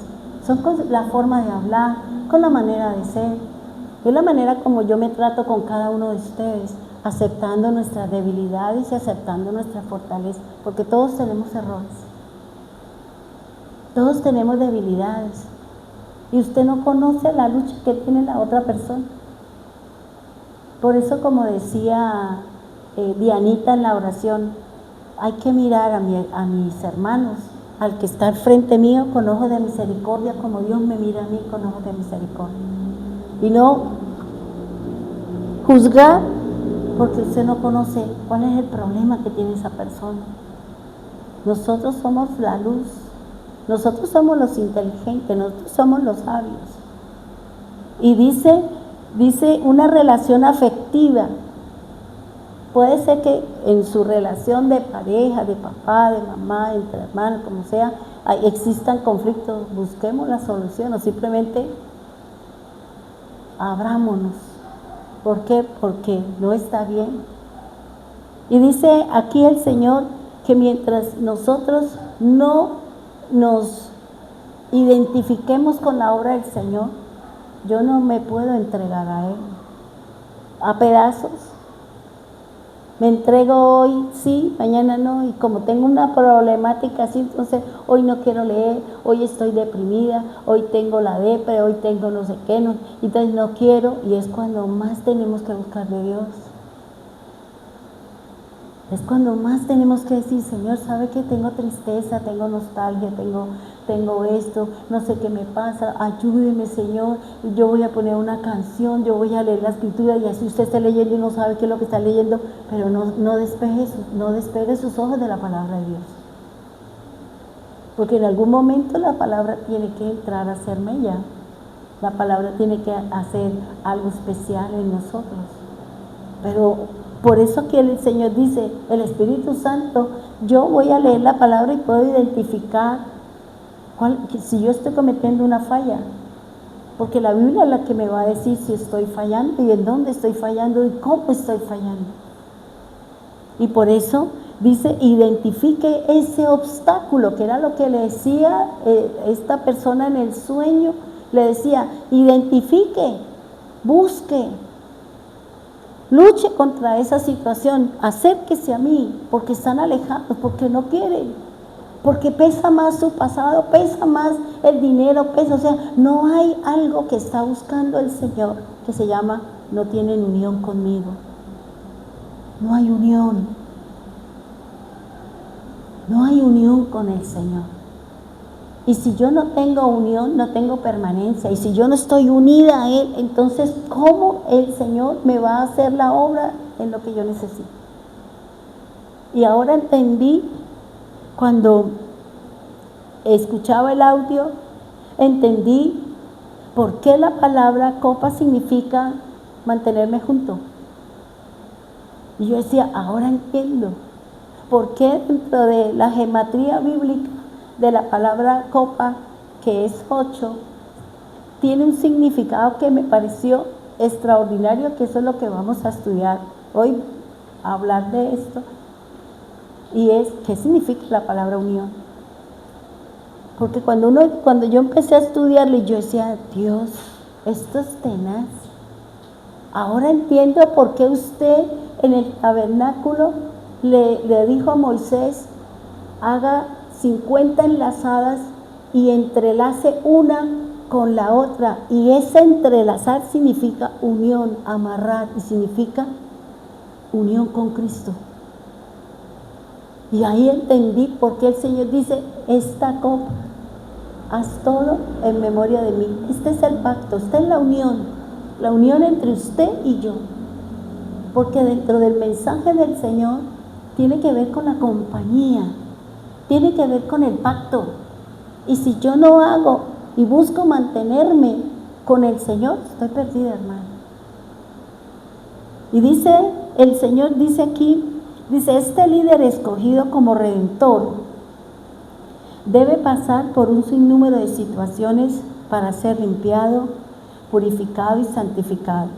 son con la forma de hablar, con la manera de ser. Es la manera como yo me trato con cada uno de ustedes, aceptando nuestras debilidades y aceptando nuestra fortaleza, porque todos tenemos errores, todos tenemos debilidades, y usted no conoce la lucha que tiene la otra persona. Por eso, como decía Dianita en la oración, hay que mirar a mis hermanos al que está al frente mío con ojos de misericordia, como Dios me mira a mí con ojos de misericordia. Y no juzgar porque usted no conoce cuál es el problema que tiene esa persona. Nosotros somos la luz, nosotros somos los inteligentes, nosotros somos los sabios. Y dice una relación afectiva. Puede ser que en su relación de pareja, de papá, de mamá, entre hermanos, como sea, existan conflictos. Busquemos la solución o simplemente abrámonos. ¿Por qué? Porque no está bien. Y dice aquí el Señor que mientras nosotros no nos identifiquemos con la obra del Señor, yo no me puedo entregar a Él a pedazos. Me entrego hoy, sí, mañana no, y como tengo una problemática así, entonces hoy no quiero leer, hoy estoy deprimida, hoy tengo la depre, hoy tengo no sé qué, no, entonces no quiero, y es cuando más tenemos que buscar de Dios. Es cuando más tenemos que decir, Señor, ¿sabe que tengo tristeza, tengo nostalgia, tengo esto, no sé qué me pasa? Ayúdeme, Señor. Yo voy a poner una canción, yo voy a leer la escritura, y así usted está leyendo y no sabe qué es lo que está leyendo, pero no despegue sus ojos de la palabra de Dios. Porque en algún momento la palabra tiene que entrar a ser mella. La palabra tiene que hacer algo especial en nosotros. Pero por eso que el Señor dice, el Espíritu Santo, yo voy a leer la palabra y puedo identificar si yo estoy cometiendo una falla. Porque la Biblia es la que me va a decir si estoy fallando y en dónde estoy fallando y cómo estoy fallando. Y por eso dice, identifique ese obstáculo, que era lo que le decía esta persona en el sueño. Le decía, identifique, busque, luche contra esa situación, acérquese a mí, porque están alejados, porque no quieren, porque pesa más su pasado, pesa más el dinero, o sea, no hay algo que está buscando el Señor que se llama, no tienen unión conmigo. No hay unión. No hay unión con el Señor. Y si yo no tengo unión, no tengo permanencia. Y si yo no estoy unida a Él, entonces, ¿cómo el Señor me va a hacer la obra en lo que yo necesito? Y ahora entendí, cuando escuchaba el audio, entendí por qué la palabra copa significa mantenerme junto. Y yo decía, ahora entiendo por qué dentro de la gematría bíblica de la palabra copa, que es 8, tiene un significado que me pareció extraordinario, que eso es lo que vamos a estudiar hoy, a hablar de esto, y es, ¿qué significa la palabra unión? Porque cuando yo empecé a estudiarlo, yo decía, Dios, esto es tenaz. Ahora entiendo por qué usted en el tabernáculo le dijo a Moisés, haga 50 enlazadas y entrelace una con la otra, y ese entrelazar significa unión, amarrar, y significa unión con Cristo. Y ahí entendí por qué el Señor dice, esta copa, haz todo en memoria de mí. Este es el pacto, esta es la unión entre usted y yo, porque dentro del mensaje del Señor tiene que ver con la compañía, tiene que ver con el pacto. Y si yo no hago y busco mantenerme con el Señor, estoy perdida, hermano. Y dice, el Señor dice aquí, dice, este líder escogido como redentor debe pasar por un sinnúmero de situaciones para ser limpiado, purificado y santificado,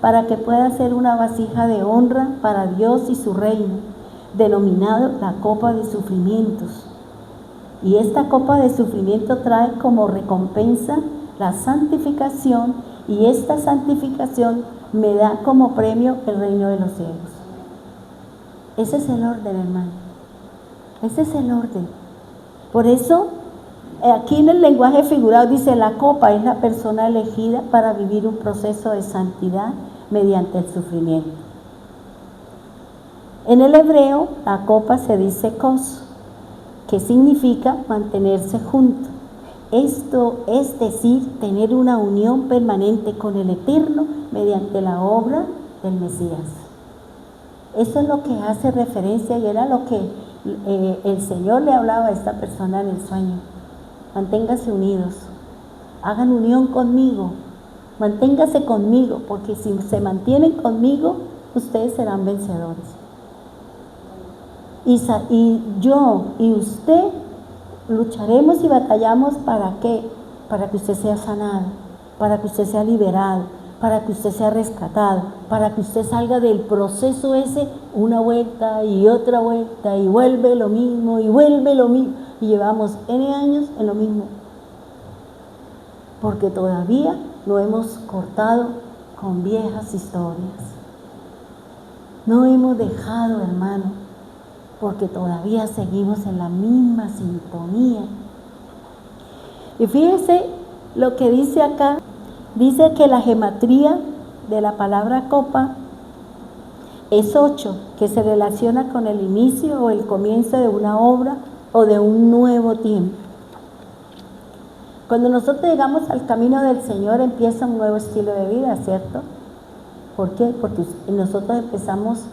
para que pueda ser una vasija de honra para Dios y su reino, denominado la copa de sufrimientos. Y esta copa de sufrimiento trae como recompensa la santificación, y esta santificación me da como premio el reino de los cielos. Ese es el orden, hermano. Ese es el orden. Por eso, aquí en el lenguaje figurado dice, la copa es la persona elegida para vivir un proceso de santidad mediante el sufrimiento. En el hebreo, la copa se dice kos, que significa mantenerse juntos. Esto es decir, tener una unión permanente con el Eterno mediante la obra del Mesías. Eso es lo que hace referencia y era lo que el Señor le hablaba a esta persona en el sueño. Manténgase unidos, hagan unión conmigo, manténgase conmigo, porque si se conmigo, ustedes serán vencedores. Y yo y usted lucharemos y batallamos ¿para qué? Para que usted sea sanado, para que usted sea liberado, para que usted sea rescatado, para que usted salga del proceso ese, una vuelta y otra vuelta, y vuelve lo mismo, y vuelve lo mismo, y llevamos N años en lo mismo, porque todavía no hemos cortado con viejas historias, no hemos dejado, hermano, porque todavía seguimos en la misma sintonía. Y fíjese lo que dice acá. Dice que la gematría de la palabra copa es 8, que se relaciona con el inicio o el comienzo de una obra o de un nuevo tiempo. Cuando nosotros llegamos al camino del Señor, empieza un nuevo estilo de vida, ¿cierto? ¿Por qué? Porque nosotros empezamos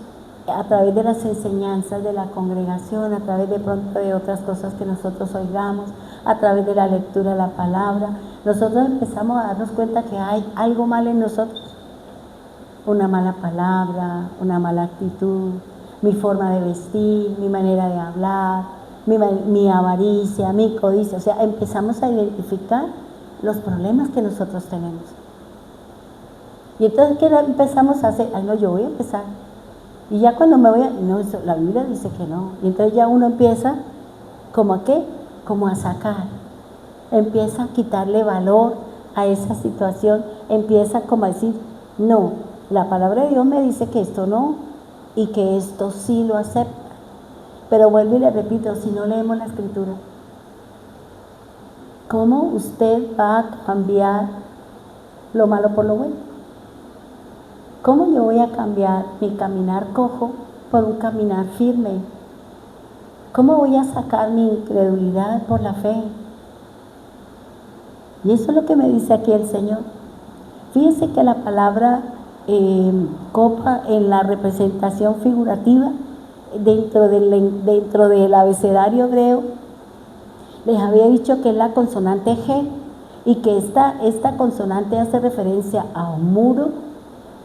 a través de las enseñanzas de la congregación, a través de pronto de otras cosas que nosotros oigamos, a través de la lectura de la palabra, nosotros empezamos a darnos cuenta que hay algo mal en nosotros, una mala palabra, una mala actitud, mi forma de vestir, mi manera de hablar, mi avaricia, mi codicia, o sea, empezamos a identificar los problemas que nosotros tenemos. Y entonces, ¿qué empezamos a hacer? Ay, no, yo voy a empezar. Y ya cuando me voy a... No, eso, la Biblia dice que no. Y entonces ya uno empieza, ¿como a qué? Como a sacar. Empieza a quitarle valor a esa situación. Empieza como a decir, no, la palabra de Dios me dice que esto no, y que esto sí lo acepta. Pero vuelvo y le repito, si no leemos la Escritura, ¿cómo usted va a cambiar lo malo por lo bueno? ¿Cómo yo voy a cambiar mi caminar cojo por un caminar firme? ¿Cómo voy a sacar mi incredulidad por la fe? Y eso es lo que me dice aquí el Señor. Fíjense que la palabra copa en la representación figurativa dentro del abecedario hebreo, les había dicho que es la consonante G y que esta consonante hace referencia a un muro,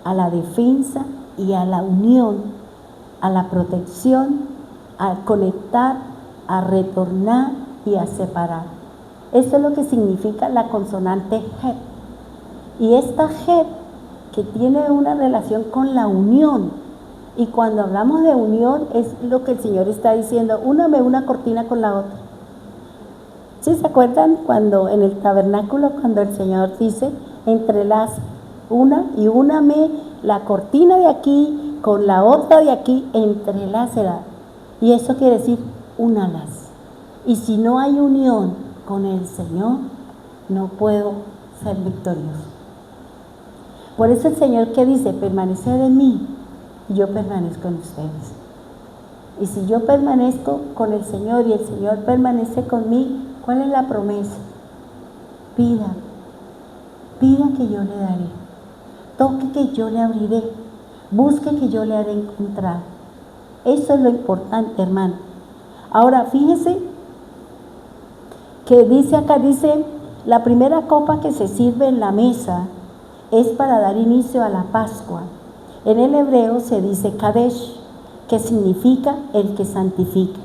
a la defensa y a la unión, a la protección, a conectar, a retornar y a separar. Esto es lo que significa la consonante G. Y esta G que tiene una relación con la unión. Y cuando hablamos de unión es lo que el Señor está diciendo, úname una cortina con la otra. ¿Sí se acuerdan cuando en el tabernáculo, cuando el Señor dice, entrelaza úname la cortina de aquí con la otra de aquí, entrelácela? Y eso quiere decir, únalas. Y si no hay unión con el Señor, no puedo ser victorioso. Por eso el Señor que dice, permaneced en mí, y yo permanezco en ustedes. Y si yo permanezco con el Señor y el Señor permanece conmigo, ¿cuál es la promesa? Pida que yo le daré. Toque que yo le abriré, busque que yo le haré encontrar. Eso es lo importante, hermano. Ahora, fíjese que dice la primera copa que se sirve en la mesa es para dar inicio a la Pascua. En el hebreo se dice Kadesh, que significa el que santifica.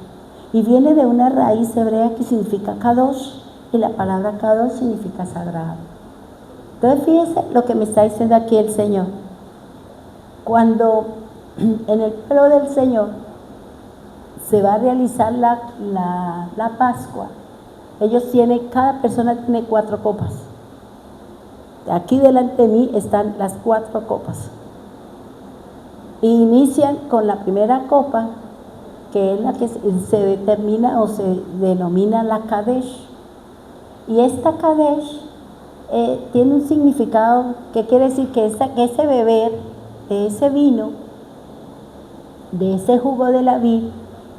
Y viene de una raíz hebrea que significa Kadosh, y la palabra Kadosh significa sagrado. Entonces fíjense lo que me está diciendo aquí el Señor. Cuando en el pueblo del Señor se va a realizar la Pascua, cada persona tiene 4 copas. Aquí delante de mí están las 4 copas. Y inician con la primera copa, que es la que se determina o se denomina la Kadesh. Y esta Kadesh tiene un significado que quiere decir que ese beber de ese vino, de ese jugo de la vid,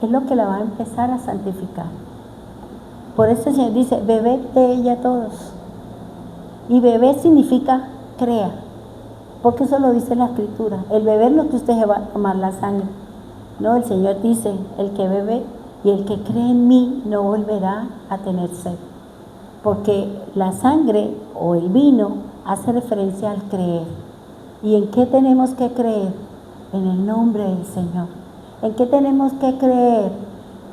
es lo que la va a empezar a santificar. Por eso el Señor dice, bebed de ella todos. Y beber significa crea, porque eso lo dice la Escritura. El beber no es que usted se va a tomar la sangre. No, el Señor dice, el que bebe y el que cree en mí no volverá a tener sed. Porque la sangre o el vino hace referencia al creer. ¿Y en qué tenemos que creer? En el nombre del Señor. ¿En qué tenemos que creer?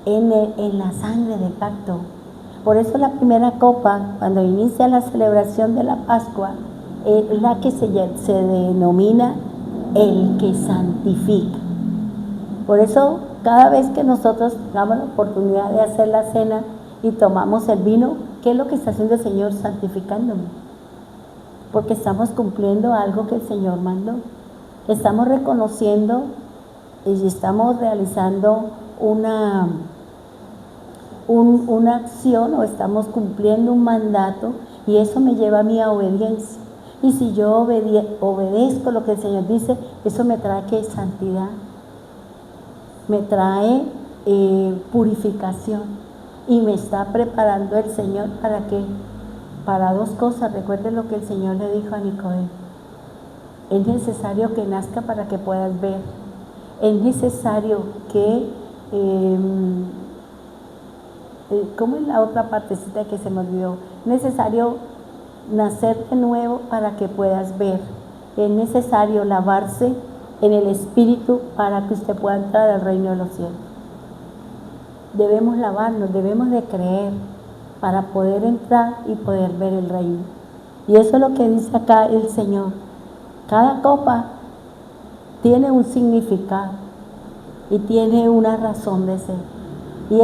En la sangre del pacto. Por eso la primera copa, cuando inicia la celebración de la Pascua, es la que se denomina el que santifica. Por eso, cada vez que nosotros tengamos la oportunidad de hacer la cena y tomamos el vino, ¿qué es lo que está haciendo el Señor? Santificándome. Porque estamos cumpliendo algo que el Señor mandó. Estamos reconociendo y estamos realizando una acción o estamos cumpliendo un mandato y eso me lleva a mi obediencia. Y si yo obedezco lo que el Señor dice, eso me trae ¿qué? Santidad, me trae purificación y me está preparando el Señor ¿para qué? Para dos cosas. Recuerden lo que el Señor le dijo a Nicodemo: es necesario que nazca para que puedas ver, es necesario que ¿cómo es la otra partecita que se me olvidó? Necesario nacer de nuevo para que puedas ver. Es necesario lavarse en el Espíritu para que usted pueda entrar al reino de los cielos. Debemos lavarnos, debemos de creer para poder entrar y poder ver el reino. Y eso es lo que dice acá el Señor. Cada copa tiene un significado y tiene una razón de ser. Y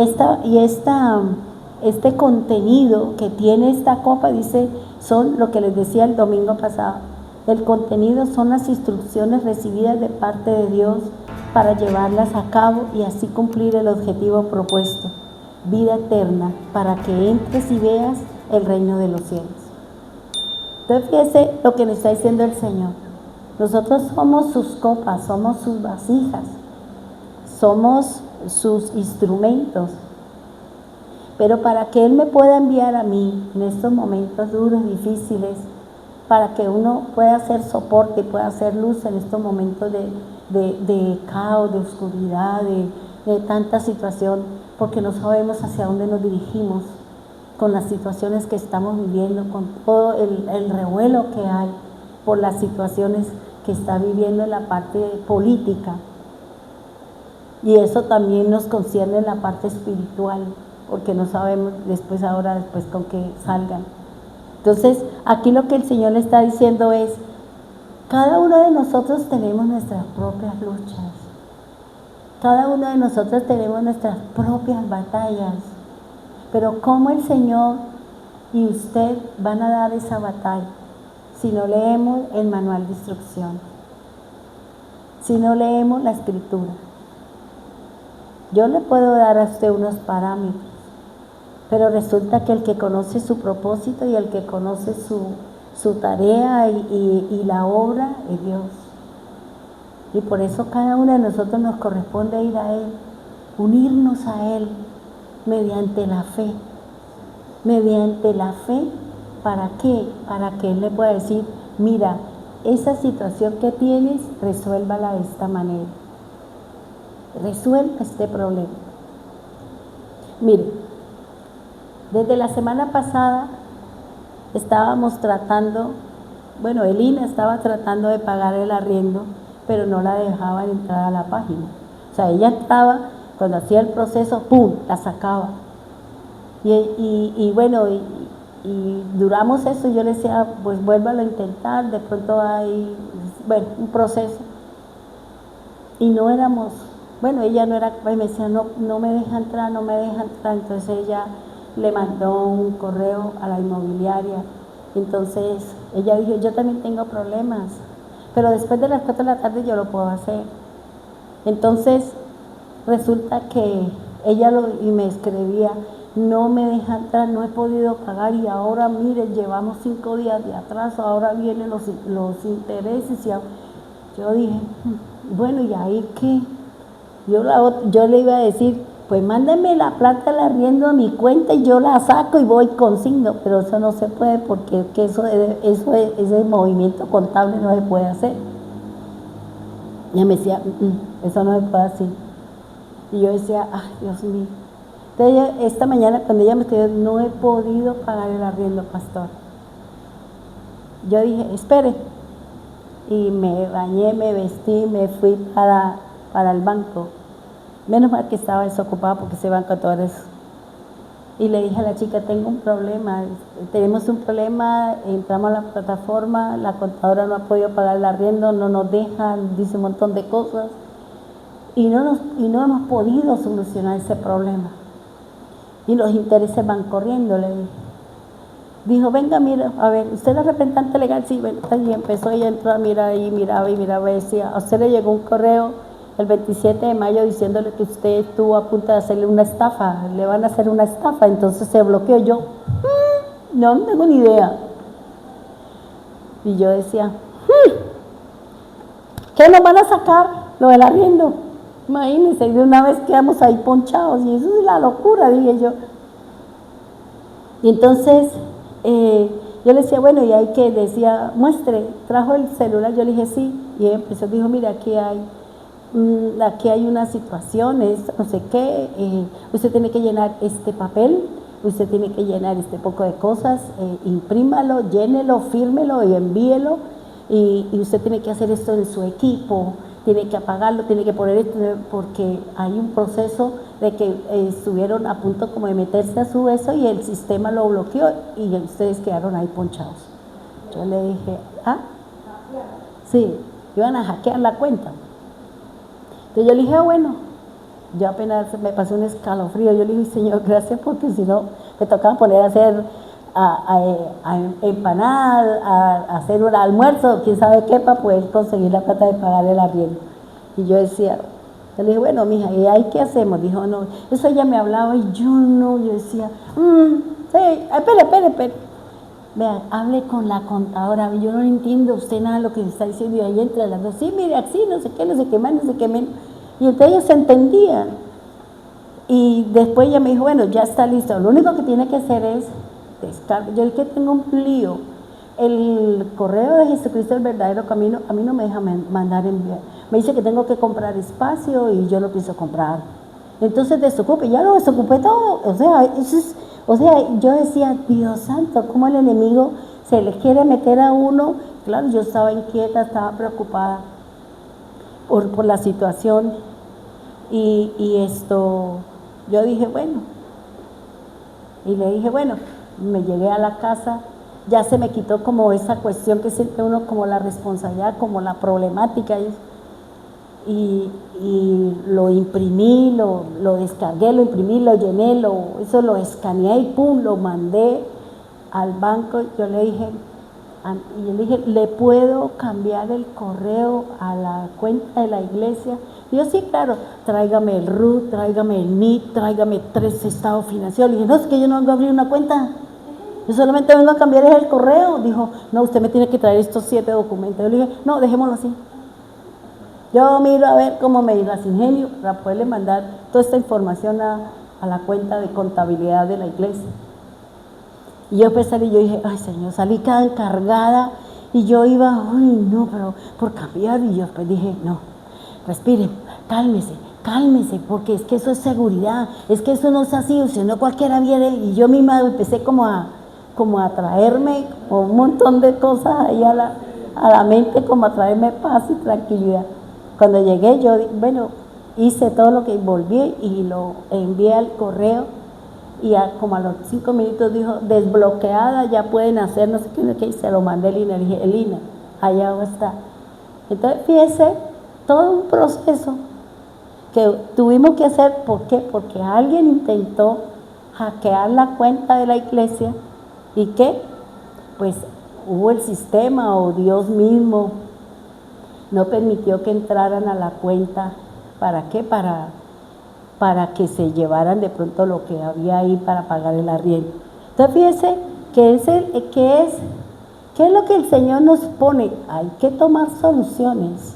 este contenido que tiene esta copa, dice, son lo que les decía el domingo pasado. El contenido son las instrucciones recibidas de parte de Dios para llevarlas a cabo y así cumplir el objetivo propuesto, vida eterna, para que entres y veas el reino de los cielos. Entonces fíjese lo que nos está diciendo el Señor. Nosotros somos sus copas, somos sus vasijas, somos sus instrumentos, pero para que Él me pueda enviar a mí en estos momentos duros, difíciles, para que uno pueda hacer soporte, pueda hacer luz en estos momentos de caos, de oscuridad, de tanta situación, porque no sabemos hacia dónde nos dirigimos con las situaciones que estamos viviendo, con todo el revuelo que hay por las situaciones que está viviendo en la parte política. Y eso también nos concierne en la parte espiritual, porque no sabemos después con qué salgan. Entonces, aquí lo que el Señor le está diciendo es, cada uno de nosotros tenemos nuestras propias luchas. Cada uno de nosotros tenemos nuestras propias batallas. Pero ¿cómo el Señor y usted van a dar esa batalla? Si no leemos el manual de instrucción, si no leemos la Escritura. Yo le puedo dar a usted unos parámetros, pero resulta que el que conoce su propósito y el que conoce su tarea y la obra es Dios. Y por eso cada uno de nosotros nos corresponde ir a Él, unirnos a Él mediante la fe. Mediante la fe, ¿para qué? Para que Él le pueda decir, mira, esa situación que tienes, resuélvala de esta manera. Resuelva este problema. Mire, desde la semana pasada estábamos tratando, Elina estaba tratando de pagar el arriendo, pero no la dejaban entrar a la página. O sea, ella entraba, cuando hacía el proceso, ¡pum!, la sacaba. Y duramos eso, yo le decía, pues vuélvalo a intentar, de pronto hay, un proceso. Y no éramos, ella no era, me decía, no me deja entrar, entonces ella le mandó un correo a la inmobiliaria. Entonces ella dijo, yo también tengo problemas, pero después de las 4 de la tarde yo lo puedo hacer. Entonces resulta que ella y me escribía, no me deja entrar, no he podido pagar y ahora mire, llevamos 5 días de atraso, ahora vienen los intereses. Y yo dije, ¿y ahí qué? Yo le iba a decir, pues mándeme la plata del arriendo a mi cuenta y yo la saco y voy y consigno, pero eso no se puede porque ese movimiento contable no se puede hacer. Ella me decía, eso no se puede hacer. Y yo decía, ay, Dios mío. Entonces esta mañana cuando ella me escribió, no he podido pagar el arriendo, pastor. Yo dije, espere. Y me bañé, me vestí, me fui para el banco. Menos mal que estaba desocupado porque ese banco todo eso. Y le dije a la chica, tengo un problema, tenemos un problema, entramos a la plataforma, la contadora no ha podido pagar el arriendo, no nos dejan, dice un montón de cosas. Y no hemos podido solucionar ese problema. Y los intereses van corriendo, le dije. Dijo, venga, mira, a ver, ¿usted es la representante legal? Sí, bueno, y empezó, ella entró a mirar y miraba y decía, a usted le llegó un correo el 27 de mayo diciéndole que usted estuvo a punto de hacerle una estafa, le van a hacer una estafa, entonces se bloqueó. Yo, no tengo ni idea. Y yo decía, ¿qué nos van a sacar? Lo del arriendo. Imagínense, de una vez quedamos ahí ponchados, y eso es la locura, dije yo. Y entonces yo le decía, bueno, y hay que, decía, muestre, trajo el celular, yo le dije sí, y ella empezó, dijo, mira, aquí hay una situación, no sé qué, usted tiene que llenar este papel, usted tiene que llenar este poco de cosas, imprímalo, llénelo, fírmelo y envíelo, y usted tiene que hacer esto en su equipo, tiene que apagarlo, tiene que poner esto, porque hay un proceso de que estuvieron a punto como de meterse a su eso y el sistema lo bloqueó y ustedes quedaron ahí ponchados. Yo le dije, sí, iban a hackear la cuenta. Entonces yo le dije, bueno, yo apenas me pasó un escalofrío, yo le dije, Señor, gracias, porque si no me tocaba poner a hacer a empanar, a hacer un almuerzo, quién sabe qué, para poder conseguir la plata de pagar el arriendo. Y yo decía, yo le dije, bueno, mija, ¿y ahí qué hacemos? Dijo, no, eso ella me hablaba y yo no, yo decía, sí, espere. Vean, hable con la contadora, yo no entiendo usted nada de lo que está diciendo, y ahí entre las dos, sí, mire, así, no sé qué más, no sé qué menos. Y entre ellos se entendían. Y después ella me dijo, bueno, ya está listo, lo único que tiene que hacer es descargar. Yo el que tengo un lío, el correo de Jesucristo el verdadero camino, a mí no me deja mandar enviar. Me dice que tengo que comprar espacio y yo no pienso comprar. Entonces desocupe, ya lo desocupé todo. O sea, yo decía, Dios santo, cómo el enemigo se le quiere meter a uno. Claro, yo estaba inquieta, estaba preocupada por la situación. Y yo dije, bueno. Y le dije, bueno, me llegué a la casa, ya se me quitó como esa cuestión que siente uno, como la responsabilidad, como la problemática. Y lo imprimí, lo descargué, lo imprimí, lo llené, eso lo escaneé y pum, lo mandé al banco. Yo le dije, ¿le puedo cambiar el correo a la cuenta de la iglesia? Y yo, sí, claro, tráigame el RUT, tráigame el NIT, tráigame 3 estados financieros. Le dije, no, es que yo no vengo a abrir una cuenta, yo solamente vengo a cambiar el correo. Dijo, no, usted me tiene que traer estos 7 documentos. Yo le dije, no, dejémoslo así. Yo miro a ver cómo me las ingenio para poderle mandar toda esta información a la cuenta de contabilidad de la iglesia. Y yo empecé y yo dije, ay Señor, salí cada encargada y yo iba, uy no, pero por cambiar. Y yo después dije, no, respiren, cálmese, porque es que eso es seguridad, es que eso no es así, o sea, no cualquiera viene. Y yo misma empecé como a traerme un montón de cosas ahí a la mente, como a traerme paz y tranquilidad. Cuando llegué, yo, bueno, hice todo lo que volví y lo envié al correo, y como a los 5 minutos dijo, desbloqueada, ya pueden hacer, no sé qué, y se lo mandé a Elina. Le dije, Elina, allá está. Entonces, fíjese, todo un proceso que tuvimos que hacer. ¿Por qué? Porque alguien intentó hackear la cuenta de la iglesia, y ¿qué? Pues hubo el sistema, o Dios mismo no permitió que entraran a la cuenta. ¿Para qué? Para que se llevaran de pronto lo que había ahí para pagar el arriendo. Entonces fíjese ¿qué es lo que el Señor nos pone? Hay que tomar soluciones,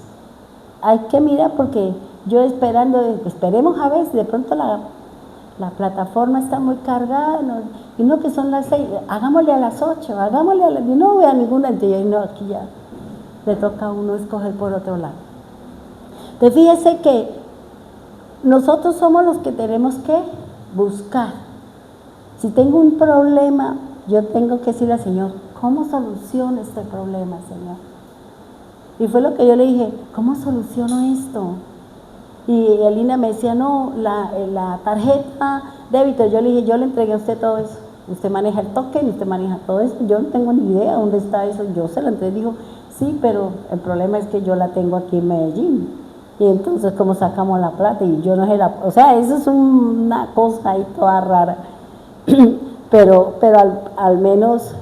hay que mirar, porque yo esperemos a ver si de pronto la plataforma está muy cargada, no, y no que son las 6, hagámosle a las 8, hagámosle a las, y no vea ninguna, entonces no, aquí ya le toca a uno escoger por otro lado. Entonces fíjese que nosotros somos los que tenemos que buscar. Si tengo un problema, yo tengo que decirle al Señor, ¿cómo soluciono este problema, Señor? Y fue lo que yo le dije, ¿cómo soluciono esto? Y Elina me decía, no, la tarjeta débito. Yo le dije, yo le entregué a usted todo eso. Usted maneja el token, usted maneja todo eso. Yo no tengo ni idea dónde está eso. Yo se la entregué. Dijo, sí, pero el problema es que yo la tengo aquí en Medellín. Y entonces, ¿cómo sacamos la plata? Y yo no sé la... O sea, eso es una cosa ahí toda rara. pero al menos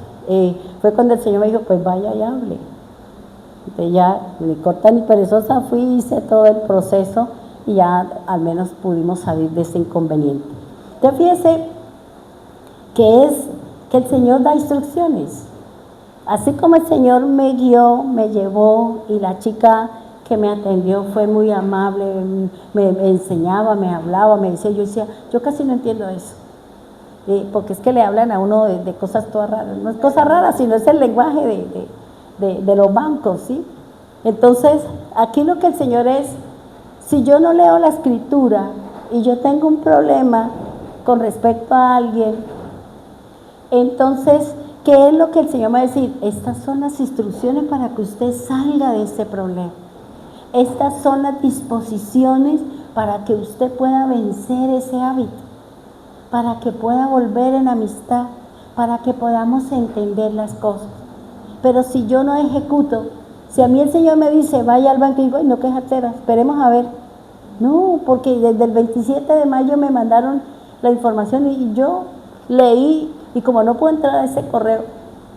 fue cuando el Señor me dijo, pues vaya y hable. Entonces ya, ni corta ni perezosa, fui, hice todo el proceso y ya al menos pudimos salir de ese inconveniente. Entonces fíjese que el Señor da instrucciones. Así como el Señor me guió, me llevó, y la chica que me atendió fue muy amable, me enseñaba, me hablaba, me decía, yo decía, yo casi no entiendo eso. Porque es que le hablan a uno de cosas todas raras. No es cosa rara, sino es el lenguaje de los bancos, ¿sí? Entonces, aquí lo que el Señor es, si yo no leo la escritura y yo tengo un problema con respecto a alguien, entonces, ¿qué es lo que el Señor me va a decir? Estas son las instrucciones para que usted salga de ese problema. Estas son las disposiciones para que usted pueda vencer ese hábito, para que pueda volver en amistad, para que podamos entender las cosas. Pero si yo no ejecuto, si a mí el Señor me dice, vaya al banco, y digo, no, qué jartera, esperemos a ver. No, porque desde el 27 de mayo me mandaron la información y yo leí, y como no puedo entrar a ese correo,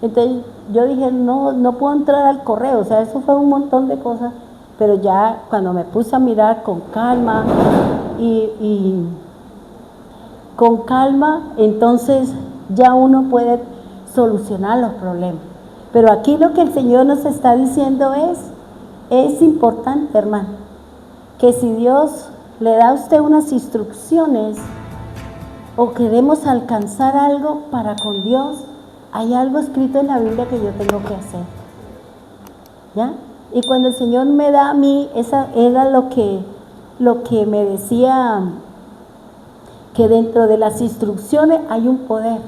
entonces yo dije, no puedo entrar al correo, o sea, eso fue un montón de cosas, pero ya cuando me puse a mirar con calma y con calma, entonces ya uno puede solucionar los problemas. Pero aquí lo que el Señor nos está diciendo es importante, hermano, que si Dios le da a usted unas instrucciones o queremos alcanzar algo para con Dios, hay algo escrito en la Biblia que yo tengo que hacer, ¿ya? Y cuando el Señor me da a mí, esa era lo que me decía, que dentro de las instrucciones hay un poder.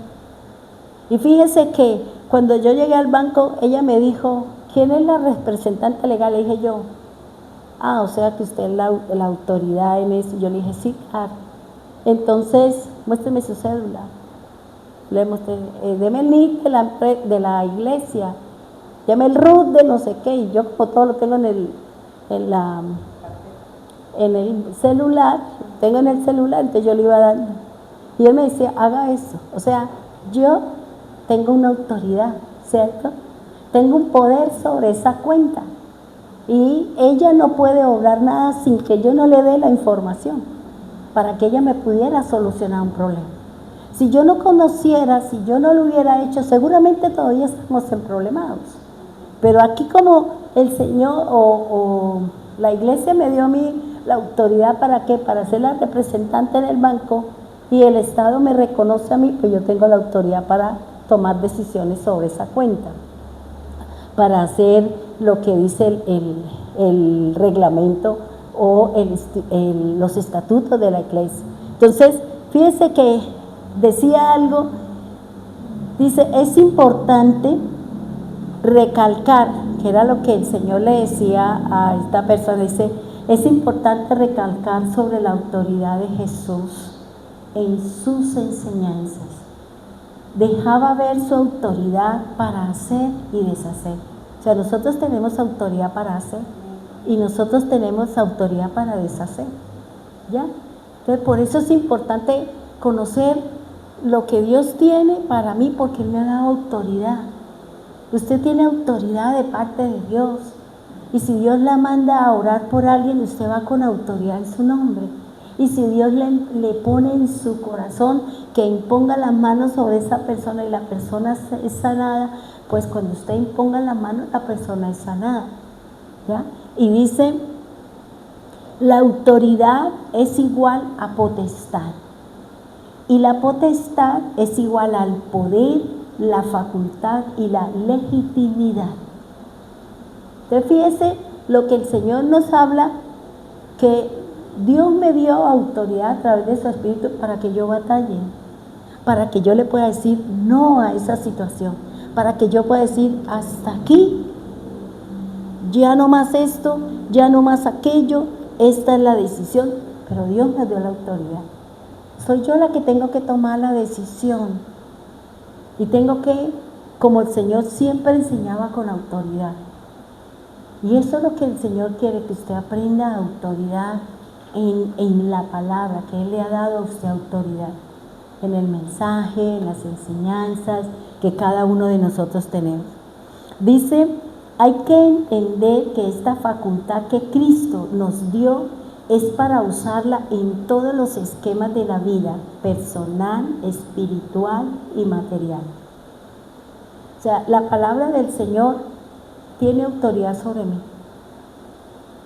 Y fíjese que cuando yo llegué al banco, ella me dijo, ¿quién es la representante legal? Le dije yo, o sea que usted es la autoridad en eso. Yo le dije, sí, claro. Entonces, muéstreme su cédula. Le mostré, deme el NIC de la iglesia, deme el RUT de no sé qué, y yo como todo lo tengo en el celular, entonces yo le iba dando. Y él me decía, haga eso. O sea, yo tengo una autoridad, ¿cierto? Tengo un poder sobre esa cuenta. Y ella no puede obrar nada sin que yo no le dé la información para que ella me pudiera solucionar un problema. Si yo no conociera, si yo no lo hubiera hecho, seguramente todavía estamos en problemados. Pero aquí como el Señor o la iglesia me dio a mí la autoridad, ¿para qué? Para ser la representante del banco, y el Estado me reconoce a mí, pues yo tengo la autoridad para tomar decisiones sobre esa cuenta, para hacer lo que dice el reglamento o los estatutos de la iglesia. Entonces, fíjese que decía algo, dice, es importante recalcar, que era lo que el Señor le decía a esta persona, dice, es importante recalcar sobre la autoridad de Jesús en sus enseñanzas. Dejaba ver su autoridad para hacer y deshacer. O sea, nosotros tenemos autoridad para hacer y nosotros tenemos autoridad para deshacer, ¿ya? Entonces, por eso es importante conocer lo que Dios tiene para mí, porque Él me ha dado autoridad. Usted tiene autoridad de parte de Dios. Y si Dios la manda a orar por alguien, usted va con autoridad en su nombre. Y si Dios le pone en su corazón que imponga las manos sobre esa persona y la persona es sanada, pues cuando usted imponga la mano, la persona es sanada, ¿ya? Y dice, la autoridad es igual a potestad. Y la potestad es igual al poder, la facultad y la legitimidad. Entonces fíjese lo que el Señor nos habla, que Dios me dio autoridad a través de su Espíritu para que yo batalle, para que yo le pueda decir no a esa situación, para que yo pueda decir hasta aquí, ya no más esto, ya no más aquello, esta es la decisión, pero Dios me dio la autoridad. Soy yo la que tengo que tomar la decisión y tengo que, como el Señor siempre enseñaba, con autoridad. Y eso es lo que el Señor quiere, que usted aprenda autoridad en la palabra, que Él le ha dado a usted autoridad, en el mensaje, en las enseñanzas que cada uno de nosotros tenemos. Dice, hay que entender que esta facultad que Cristo nos dio es para usarla en todos los esquemas de la vida, personal, espiritual y material. O sea, la palabra del Señor tiene autoridad sobre mí.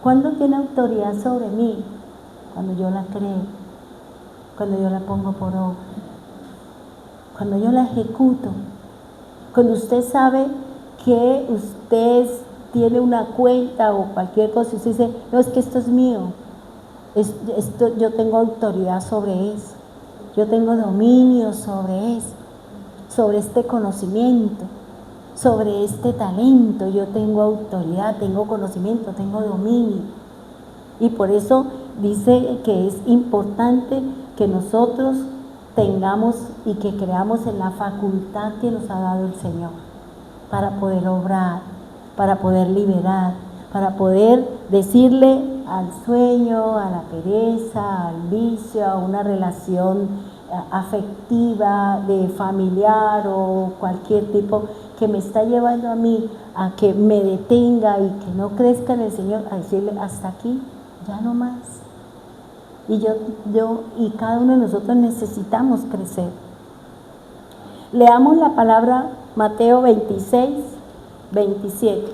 ¿Cuándo tiene autoridad sobre mí? Cuando yo la creo, cuando yo la pongo por obra, cuando yo la ejecuto, cuando usted sabe que usted tiene una cuenta o cualquier cosa y usted dice, no, es que esto es mío. Esto, yo tengo autoridad sobre eso, yo tengo dominio sobre eso, sobre este conocimiento, sobre este talento, yo tengo autoridad, tengo conocimiento, tengo dominio. Y por eso dice que es importante que nosotros tengamos y que creamos en la facultad que nos ha dado el Señor para poder obrar, para poder liberar, para poder decirle al sueño, a la pereza, al vicio, a una relación afectiva, de familiar o cualquier tipo que me está llevando a mí a que me detenga y que no crezca en el Señor, a decirle hasta aquí, ya no más. Y yo y cada uno de nosotros necesitamos crecer. Leamos la palabra Mateo 26, 27.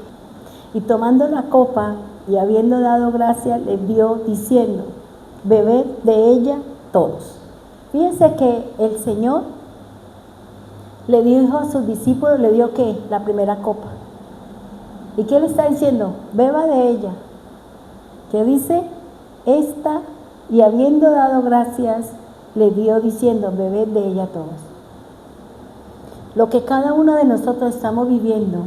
Y tomando la copa y habiendo dado gracias, les dio diciendo, bebed de ella todos. Fíjense que el Señor le dijo a sus discípulos, le dio ¿qué? La primera copa. ¿Y qué le está diciendo? Beba de ella. ¿Qué dice? Esta, y habiendo dado gracias, le dio diciendo, bebed de ella todos. Lo que cada uno de nosotros estamos viviendo,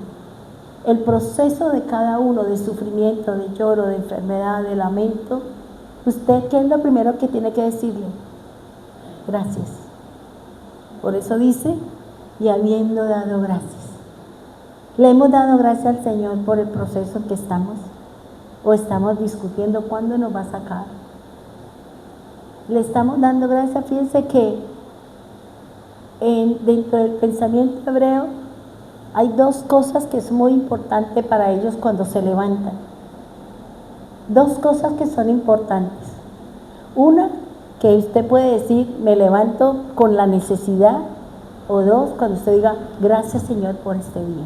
el proceso de cada uno, de sufrimiento, de lloro, de enfermedad, de lamento, usted, ¿qué es lo primero que tiene que decirle? Gracias. Por eso dice, y habiendo dado gracias. ¿Le hemos dado gracias al Señor por el proceso en que estamos? ¿O estamos discutiendo cuándo nos va a sacar? Le estamos dando gracias. Fíjense que dentro del pensamiento hebreo hay dos cosas que es muy importante para ellos cuando se levantan. Dos cosas que son importantes. Una, que usted puede decir, me levanto con la necesidad. O dos, cuando usted diga, gracias Señor por este día.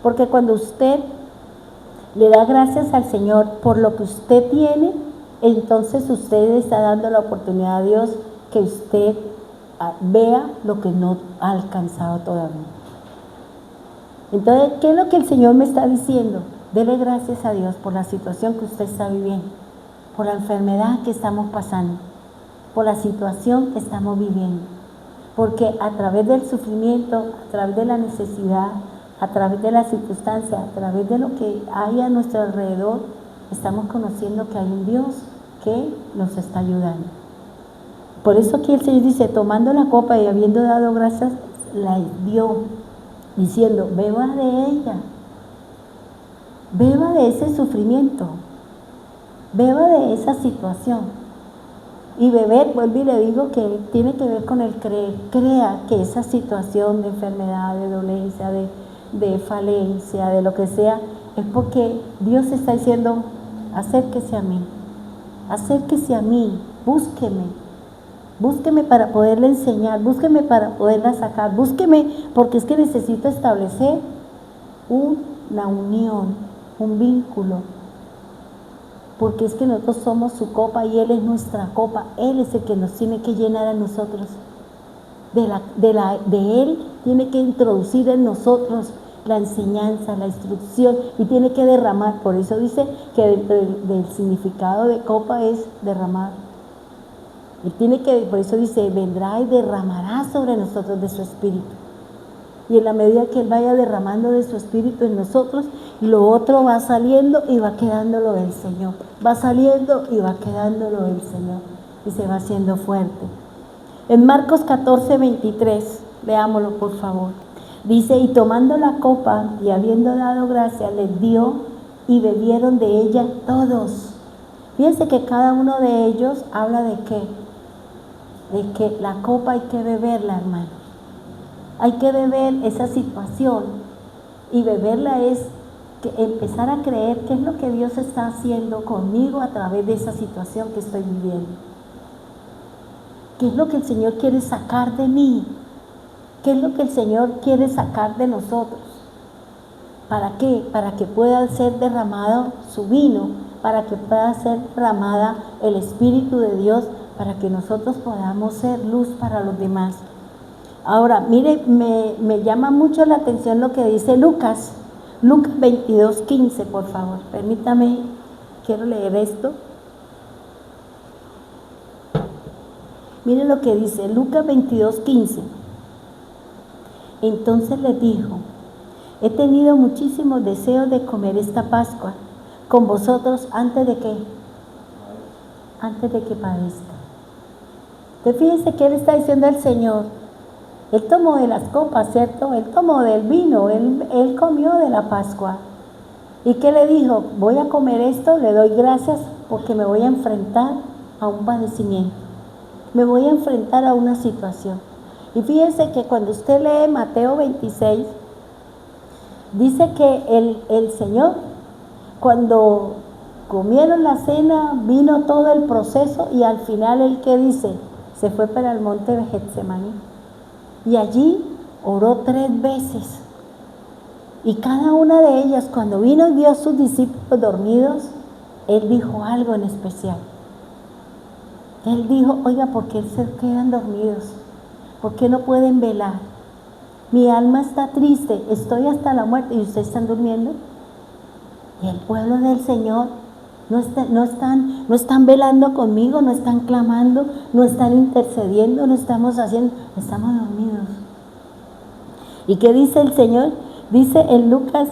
Porque cuando usted le da gracias al Señor por lo que usted tiene, entonces usted está dando la oportunidad a Dios que usted vea lo que no ha alcanzado todavía. Entonces, ¿qué es lo que el Señor me está diciendo? Dele gracias a Dios por la situación que usted está viviendo, por la enfermedad que estamos pasando, por la situación que estamos viviendo. Porque a través del sufrimiento, a través de la necesidad, a través de las circunstancias, a través de lo que hay a nuestro alrededor, estamos conociendo que hay un Dios que nos está ayudando. Por eso aquí el Señor dice, tomando la copa y habiendo dado gracias, la dio, diciendo, beba de ella, beba de ese sufrimiento, beba de esa situación. Y beber, vuelvo y le digo que tiene que ver con el creer. Crea que esa situación de enfermedad, de dolencia, de falencia, de lo que sea, es porque Dios está diciendo, acérquese a mí, búsqueme para poderle enseñar, búsqueme para poderla sacar, búsqueme porque es que necesito establecer una unión, un vínculo. Porque es que nosotros somos su copa y Él es nuestra copa. Él es el que nos tiene que llenar a nosotros. de Él tiene que introducir en nosotros la enseñanza, la instrucción, y tiene que derramar. Por eso dice que dentro del significado de copa es derramar. Por eso dice, vendrá y derramará sobre nosotros de su espíritu. Y en la medida que Él vaya derramando de su espíritu en nosotros, lo otro va saliendo y va quedándolo del Señor. Va saliendo y va quedándolo del Señor. Y se va haciendo fuerte. En Marcos 14:23, leámoslo por favor. Dice, y tomando la copa y habiendo dado gracias, les dio y bebieron de ella todos. Fíjense que cada uno de ellos habla de qué. De que la copa hay que beberla, hermano. Hay que beber esa situación, y beberla es que empezar a creer qué es lo que Dios está haciendo conmigo a través de esa situación que estoy viviendo. ¿Qué es lo que el Señor quiere sacar de mí? ¿Qué es lo que el Señor quiere sacar de nosotros? ¿Para qué? Para que pueda ser derramado su vino, para que pueda ser derramada el Espíritu de Dios, para que nosotros podamos ser luz para los demás. Ahora, mire, me llama mucho la atención lo que dice Lucas 22:15, por favor. Permítame, quiero leer esto. Mire lo que dice Lucas 22:15. Entonces les dijo, he tenido muchísimos deseos de comer esta Pascua con vosotros antes de que padezca. Entonces fíjense que Él está diciendo al Señor. Él tomó de las copas, ¿cierto? Él tomó del vino, él comió de la Pascua. ¿Y qué le dijo? Voy a comer esto, le doy gracias porque me voy a enfrentar a un padecimiento. Me voy a enfrentar a una situación. Y fíjense que cuando usted lee Mateo 26, dice que el Señor, cuando comieron la cena, vino todo el proceso y al final ¿Él qué dice? Se fue para el monte de Getsemaní. Y allí oró 3 veces. Y cada una de ellas, cuando vino y vio a sus discípulos dormidos, Él dijo algo en especial. Él dijo, oiga, ¿por qué se quedan dormidos? ¿Por qué no pueden velar? Mi alma está triste, estoy hasta la muerte. ¿Y ustedes están durmiendo? Y el pueblo del Señor no están velando conmigo, no están clamando, no están intercediendo, no estamos haciendo, estamos dormidos. ¿Y qué dice el Señor? Dice en Lucas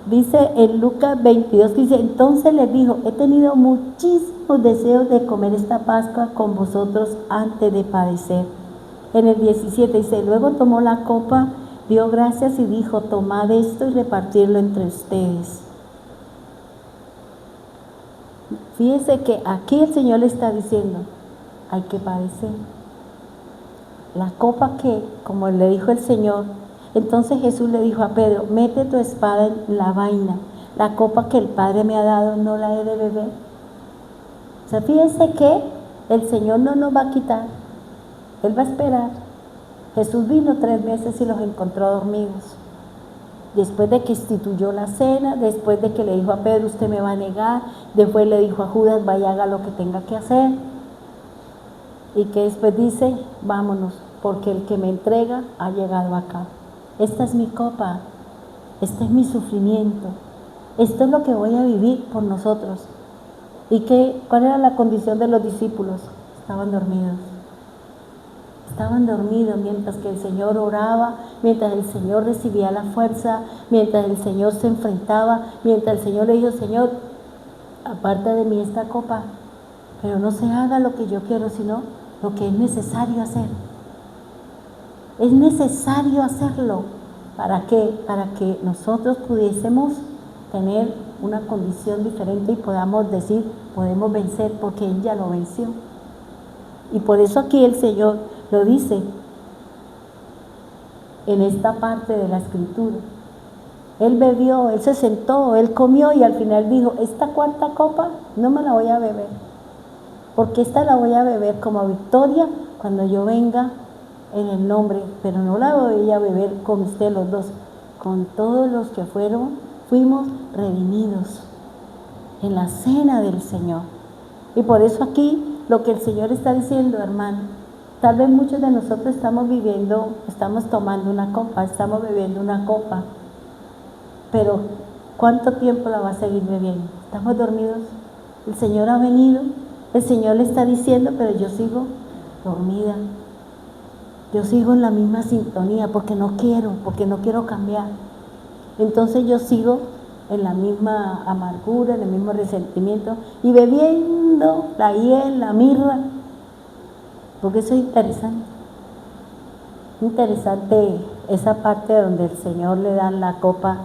22, que dice, entonces les dijo, he tenido muchísimos deseos de comer esta Pascua con vosotros antes de padecer. En el 17 dice, luego tomó la copa, dio gracias y dijo, tomad esto y repartirlo entre ustedes. Fíjense que aquí el Señor le está diciendo, hay que padecer. La copa que, como le dijo el Señor, entonces Jesús le dijo a Pedro, mete tu espada en la vaina, la copa que el Padre me ha dado no la he de beber. O sea, fíjense que el Señor no nos va a quitar, Él va a esperar. Jesús vino 3 veces y los encontró dormidos. Después de que instituyó la cena, después de que le dijo a Pedro, usted me va a negar, después le dijo a Judas, vaya, haga lo que tenga que hacer. Y que después dice, vámonos, porque el que me entrega ha llegado acá. Esta es mi copa, este es mi sufrimiento, esto es lo que voy a vivir por nosotros. ¿Y cuál era la condición de los discípulos? Estaban dormidos. Estaban dormidos mientras que el Señor oraba, mientras el Señor recibía la fuerza, mientras el Señor se enfrentaba, mientras el Señor le dijo, Señor, aparta de mí esta copa, pero no se haga lo que yo quiero, sino lo que es necesario hacer. Es necesario hacerlo. ¿Para qué? Para que nosotros pudiésemos tener una condición diferente y podamos decir, podemos vencer porque Él ya lo venció. Y por eso aquí el Señor lo dice en esta parte de la Escritura. Él bebió, Él se sentó, Él comió y al final dijo, esta 4ª copa no me la voy a beber, porque esta la voy a beber como victoria cuando yo venga en el nombre, pero no la voy a beber con ustedes los dos, con todos los que fuimos redimidos en la cena del Señor. Y por eso aquí lo que el Señor está diciendo, hermano, Tal vez muchos de nosotros estamos tomando una copa, estamos bebiendo una copa, pero ¿cuánto tiempo la va a seguir bebiendo? ¿Estamos dormidos? El Señor ha venido, el Señor le está diciendo, pero yo sigo dormida. Yo sigo en la misma sintonía porque no quiero cambiar. Entonces yo sigo en la misma amargura, en el mismo resentimiento y bebiendo la hiel, la mirra, porque eso es interesante. Interesante esa parte donde el Señor le dan la copa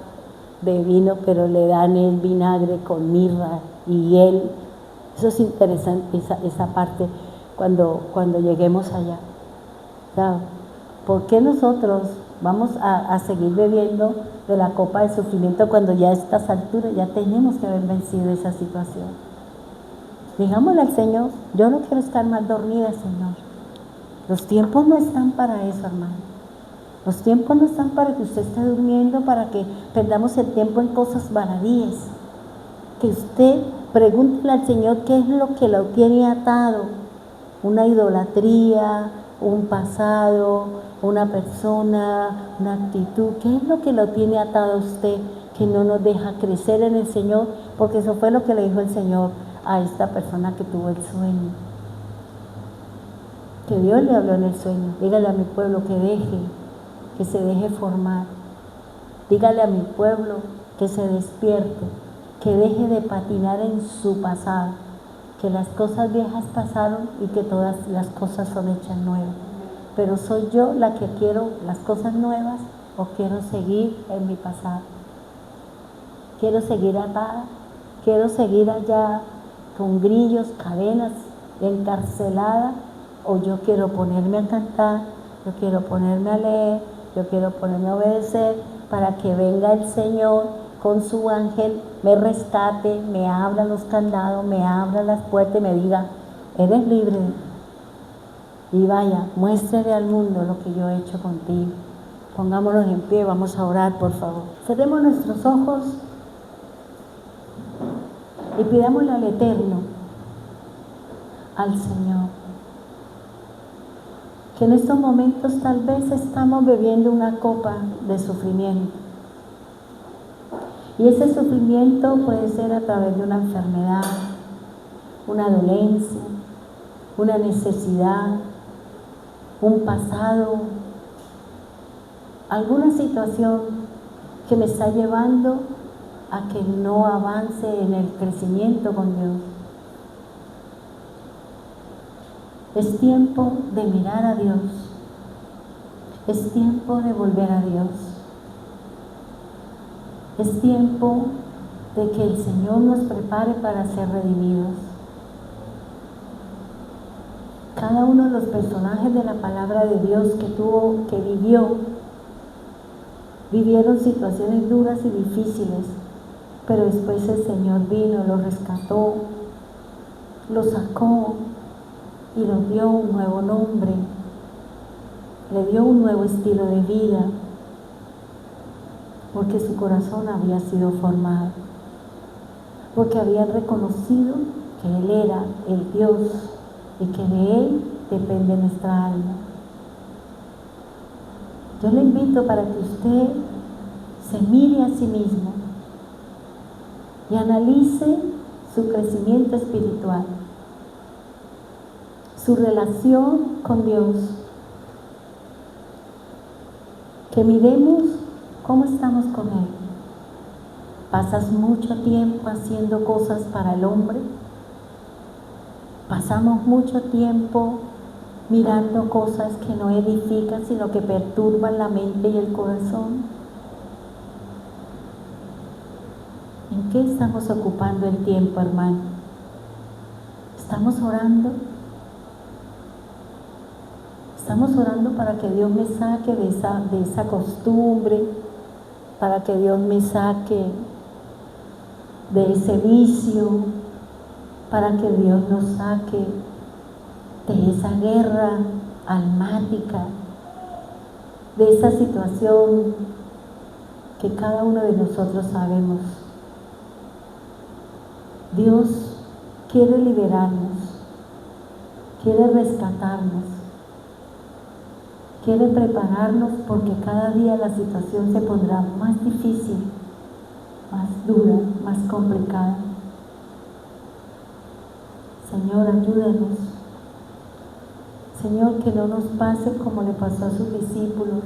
de vino, pero le dan el vinagre con mirra y hiel. Eso es interesante, esa parte cuando lleguemos allá. ¿Sabes? ¿Por qué nosotros vamos a seguir bebiendo de la copa del sufrimiento cuando ya a estas alturas ya tenemos que haber vencido esa situación? Digámosle al Señor, yo no quiero estar más dormida, Señor. Los tiempos no están para eso, hermano. Los tiempos no están para que usted esté durmiendo, para que perdamos el tiempo en cosas baladíes. Que usted pregúntele al Señor qué es lo que lo tiene atado. Una idolatría, un pasado, una persona, una actitud. ¿Qué es lo que lo tiene atado a usted que no nos deja crecer en el Señor? Porque eso fue lo que le dijo el Señor a esta persona que tuvo el sueño. Que Dios le habló en el sueño. Dígale a mi pueblo que se deje formar. Dígale a mi pueblo que se despierte, que deje de patinar en su pasado, que las cosas viejas pasaron y que todas las cosas son hechas nuevas. Pero soy yo la que quiero las cosas nuevas o quiero seguir en mi pasado. Quiero seguir atada, quiero seguir allá con grillos, cadenas, encarcelada, o yo quiero ponerme a cantar, yo quiero ponerme a leer, yo quiero ponerme a obedecer para que venga el Señor con su ángel, me rescate, me abra los candados, me abra las puertas y me diga, eres libre. Y vaya, muéstrele al mundo lo que yo he hecho contigo. Pongámonos en pie, vamos a orar, por favor. Cerremos nuestros ojos y pidámosle al Eterno, al Señor, que en estos momentos tal vez estamos bebiendo una copa de sufrimiento. Y ese sufrimiento puede ser a través de una enfermedad, una dolencia, una necesidad, un pasado, alguna situación que me está llevando a que no avance en el crecimiento con Dios. Es tiempo de mirar a Dios. Es tiempo de volver a Dios. Es tiempo de que el Señor nos prepare para ser redimidos. Cada uno de los personajes de la palabra de Dios que vivieron situaciones duras y difíciles, pero después el Señor vino, los rescató, los sacó y les dio un nuevo nombre, le dio un nuevo estilo de vida, porque su corazón había sido formado, porque habían reconocido que Él era el Dios y que de Él depende nuestra alma. Yo le invito para que usted se mire a sí mismo y analice su crecimiento espiritual, su relación con Dios, que miremos cómo estamos con Él. ¿Pasas mucho tiempo haciendo cosas para el hombre? ¿Pasamos mucho tiempo mirando cosas que no edifican, sino que perturban la mente y el corazón? ¿En qué estamos ocupando el tiempo, hermano? ¿Estamos orando? Estamos orando para que Dios me saque de esa costumbre, para que Dios me saque de ese vicio, para que Dios nos saque de esa guerra almática, de esa situación que cada uno de nosotros sabemos. Dios quiere liberarnos, quiere rescatarnos, quiere prepararnos porque cada día la situación se pondrá más difícil, más dura, más complicada. Señor, ayúdanos. Señor, que no nos pase como le pasó a sus discípulos,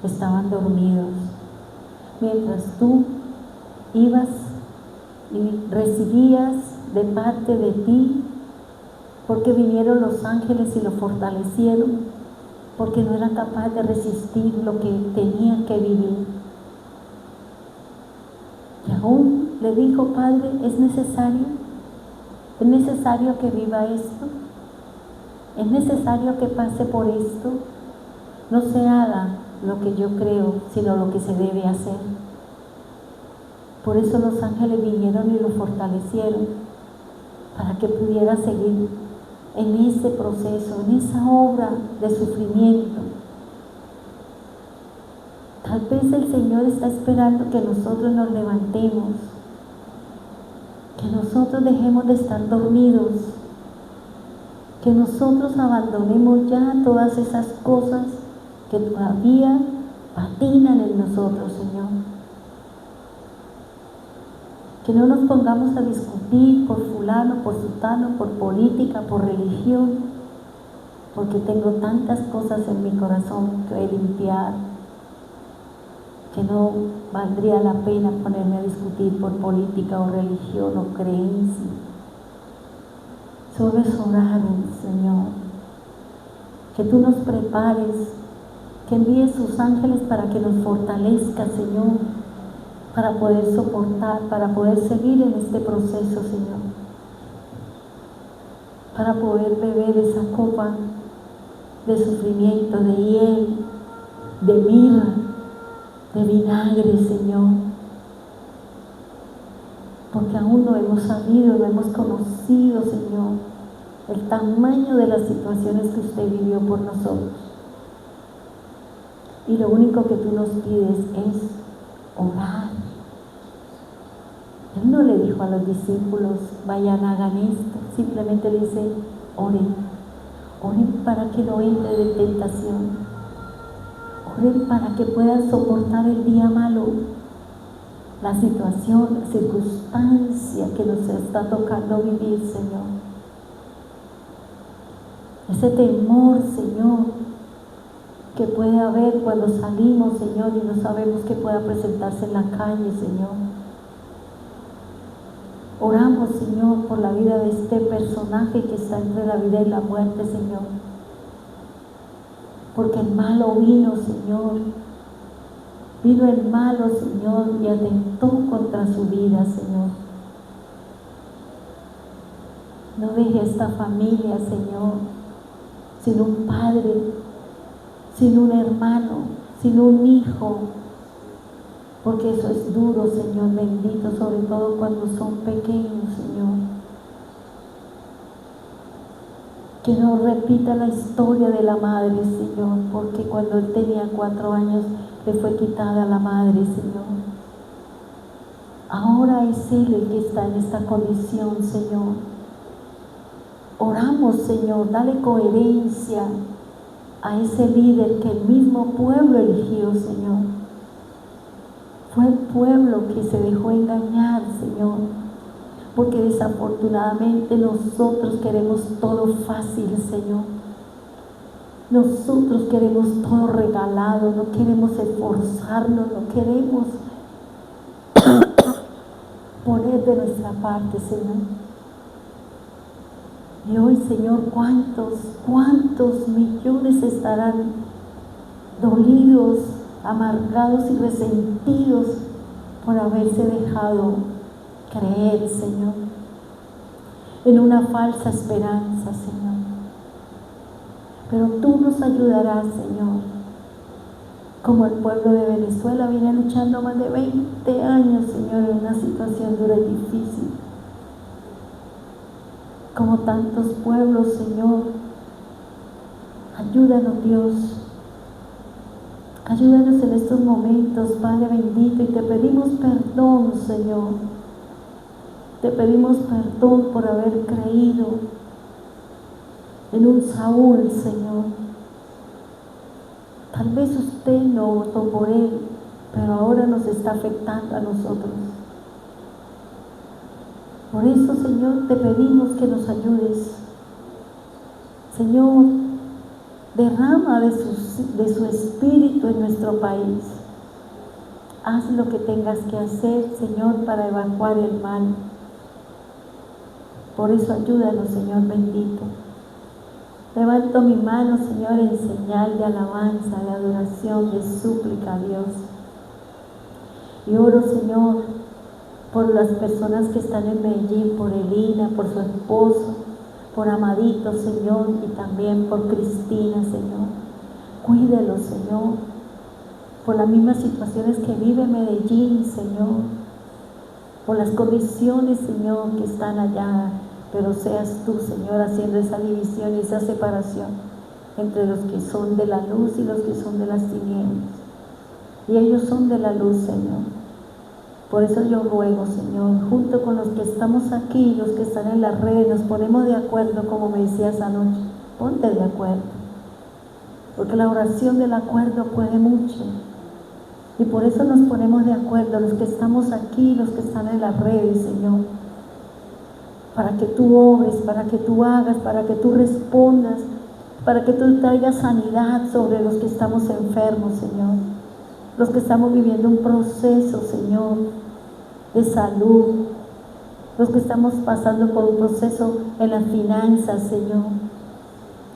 estaban dormidos. Mientras tú ibas y recibías de parte de ti, porque vinieron los ángeles y lo fortalecieron, porque no era capaz de resistir lo que tenía que vivir. Y aún le dijo: Padre, ¿es necesario que viva esto? ¿Es necesario que pase por esto? No se haga lo que yo creo, sino lo que se debe hacer. Por eso los ángeles vinieron y lo fortalecieron, para que pudiera seguir en ese proceso, en esa obra de sufrimiento. Tal vez el Señor está esperando que nosotros nos levantemos, que nosotros dejemos de estar dormidos, que nosotros abandonemos ya todas esas cosas que todavía patinan en nosotros, Señor. Que no nos pongamos a discutir por fulano, por sutano, por política, por religión, porque tengo tantas cosas en mi corazón que limpiar, que no valdría la pena ponerme a discutir por política o religión o creencia. Solo es orar, Señor, que tú nos prepares, que envíes sus ángeles para que nos fortalezca, Señor, para poder soportar, para poder seguir en este proceso, Señor, para poder beber esa copa de sufrimiento, de hiel, de mirra, de vinagre, Señor, porque aún no hemos sabido, no hemos conocido, Señor, el tamaño de las situaciones que usted vivió por nosotros. Y lo único que tú nos pides es orar. Él no le dijo a los discípulos: vayan, hagan esto. Simplemente le dice: oren. Oren para que no entre de tentación. Oren para que puedan soportar el día malo, la situación, la circunstancia que nos está tocando vivir, Señor. Ese temor, Señor, que puede haber cuando salimos, Señor, y no sabemos qué pueda presentarse en la calle, Señor. Oramos, Señor, por la vida de este personaje que está entre la vida y la muerte, Señor. Porque el malo vino, Señor. Vino el malo, Señor, y atentó contra su vida, Señor. No deje esta familia, Señor, sin un padre, sin un hermano, sin un hijo, porque eso es duro, Señor bendito, sobre todo cuando son pequeños, Señor. Que no repita la historia de la madre, Señor, porque cuando él tenía 4 años le fue quitada la madre, Señor. Ahora es él el que está en esta condición, Señor. Oramos, Señor, dale coherencia a ese líder que el mismo pueblo eligió, Señor. Fue el pueblo que se dejó engañar, Señor, porque desafortunadamente nosotros queremos todo fácil, Señor. Nosotros queremos todo regalado, no queremos esforzarnos, no queremos poner de nuestra parte, Señor. Y hoy, Señor, ¿cuántos millones estarán dolidos, amargados y resentidos por haberse dejado creer, Señor, en una falsa esperanza, Señor? Pero tú nos ayudarás, Señor, como el pueblo de Venezuela viene luchando más de 20 años, Señor, en una situación dura y difícil. Como tantos pueblos, Señor, ayúdanos, Dios. Ayúdanos en estos momentos, Padre bendito, y te pedimos perdón, Señor. Te pedimos perdón por haber creído en un Saúl, Señor. Tal vez usted no votó por él, pero ahora nos está afectando a nosotros. Por eso, Señor, te pedimos que nos ayudes. Señor, derrama de su espíritu en nuestro país. Haz lo que tengas que hacer, Señor, para evacuar el mal. Por eso ayúdanos, Señor bendito. Levanto mi mano, Señor, en señal de alabanza, de adoración, de súplica a Dios. Y oro, Señor, por las personas que están en Medellín, por Elina, por su esposo, por Amadito, Señor, y también por Cristina, Señor. Cuídelos, Señor, por las mismas situaciones que vive Medellín, Señor, por las condiciones, Señor, que están allá, pero seas tú, Señor, haciendo esa división y esa separación entre los que son de la luz y los que son de las tinieblas. Y ellos son de la luz, Señor. Por eso yo ruego, Señor, junto con los que estamos aquí, los que están en las redes, nos ponemos de acuerdo, como me decías anoche. Ponte de acuerdo, porque la oración del acuerdo puede mucho. Y por eso nos ponemos de acuerdo, los que estamos aquí, los que están en las redes, Señor, para que tú obres, para que tú hagas, para que tú respondas, para que tú traigas sanidad sobre los que estamos enfermos, Señor, los que estamos viviendo un proceso, Señor, de salud, los que estamos pasando por un proceso en las finanzas, Señor,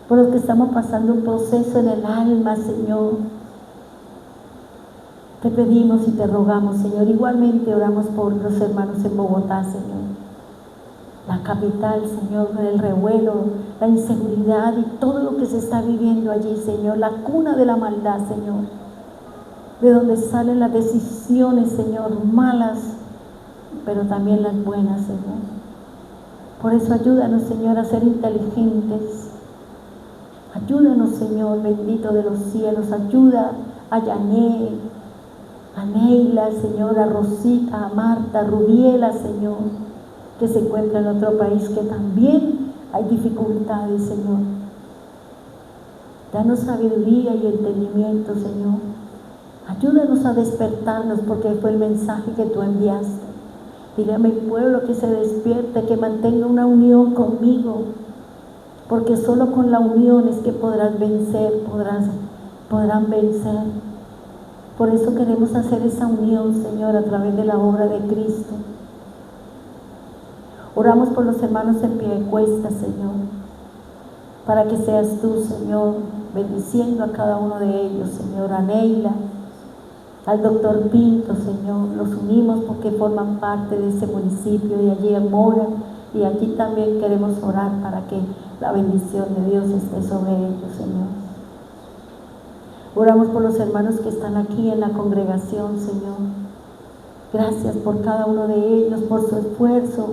por los que estamos pasando un proceso en el alma, Señor. Te pedimos y te rogamos, Señor. Igualmente oramos por los hermanos en Bogotá, Señor. La capital, Señor, el revuelo, la inseguridad y todo lo que se está viviendo allí, Señor. La cuna de la maldad, Señor. De donde salen las decisiones, Señor, malas, pero también las buenas, Señor. Por eso ayúdanos, Señor, a ser inteligentes. Ayúdanos, Señor, bendito de los cielos. Ayuda a Yané, a Neila, Señor, a Rosita, a Marta, a Rubiela, Señor, que se encuentra en otro país, que también hay dificultades, Señor. Danos sabiduría y entendimiento, Señor. Ayúdanos a despertarnos, porque fue el mensaje que tú enviaste. Dile a mi pueblo que se despierte, que mantenga una unión conmigo, porque solo con la unión es que podrán vencer, podrán vencer. Por eso queremos hacer esa unión, Señor, a través de la obra de Cristo. Oramos por los hermanos en Piedecuesta, Señor, para que seas tú, Señor, bendiciendo a cada uno de ellos, Señor, a Neila, al doctor Pinto, Señor. Los unimos porque forman parte de ese municipio y allí moran, y aquí también queremos orar para que la bendición de Dios esté sobre ellos, Señor. Oramos por los hermanos que están aquí en la congregación, Señor. Gracias por cada uno de ellos, por su esfuerzo,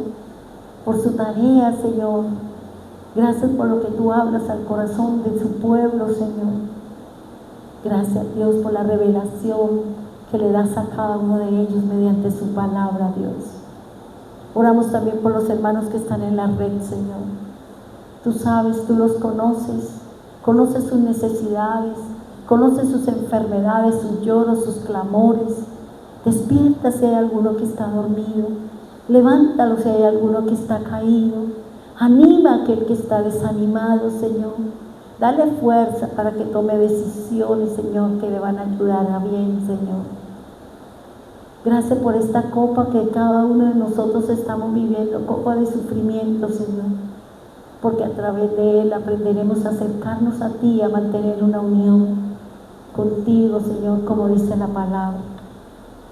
por su tarea, Señor. Gracias por lo que tú hablas al corazón de su pueblo, Señor. Gracias, Dios, por la revelación que le das a cada uno de ellos mediante su palabra, Dios. Oramos también por los hermanos que están en la red, Señor. Tú sabes, tú los conoces sus necesidades, conoces sus enfermedades, sus lloros, sus clamores. Despierta si hay alguno que está dormido, levántalo si hay alguno que está caído, anima a aquel que está desanimado, Señor. Dale fuerza para que tome decisiones, Señor, que le van a ayudar a bien, Señor. Gracias por esta copa que cada uno de nosotros estamos viviendo, copa de sufrimiento, Señor, porque a través de él aprenderemos a acercarnos a ti, a mantener una unión contigo, Señor, como dice la palabra,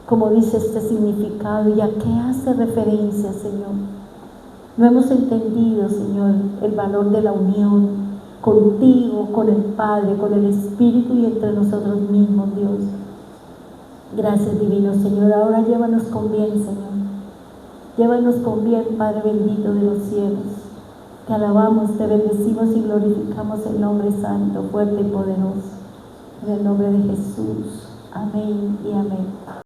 como dice este significado y a qué hace referencia, Señor. No hemos entendido, Señor, el valor de la unión contigo, con el Padre, con el Espíritu y entre nosotros mismos, Dios. Gracias, divino Señor. Ahora llévanos con bien, Señor. Llévanos con bien, Padre bendito de los cielos. Te alabamos, te bendecimos y glorificamos el nombre santo, fuerte y poderoso. En el nombre de Jesús. Amén y amén.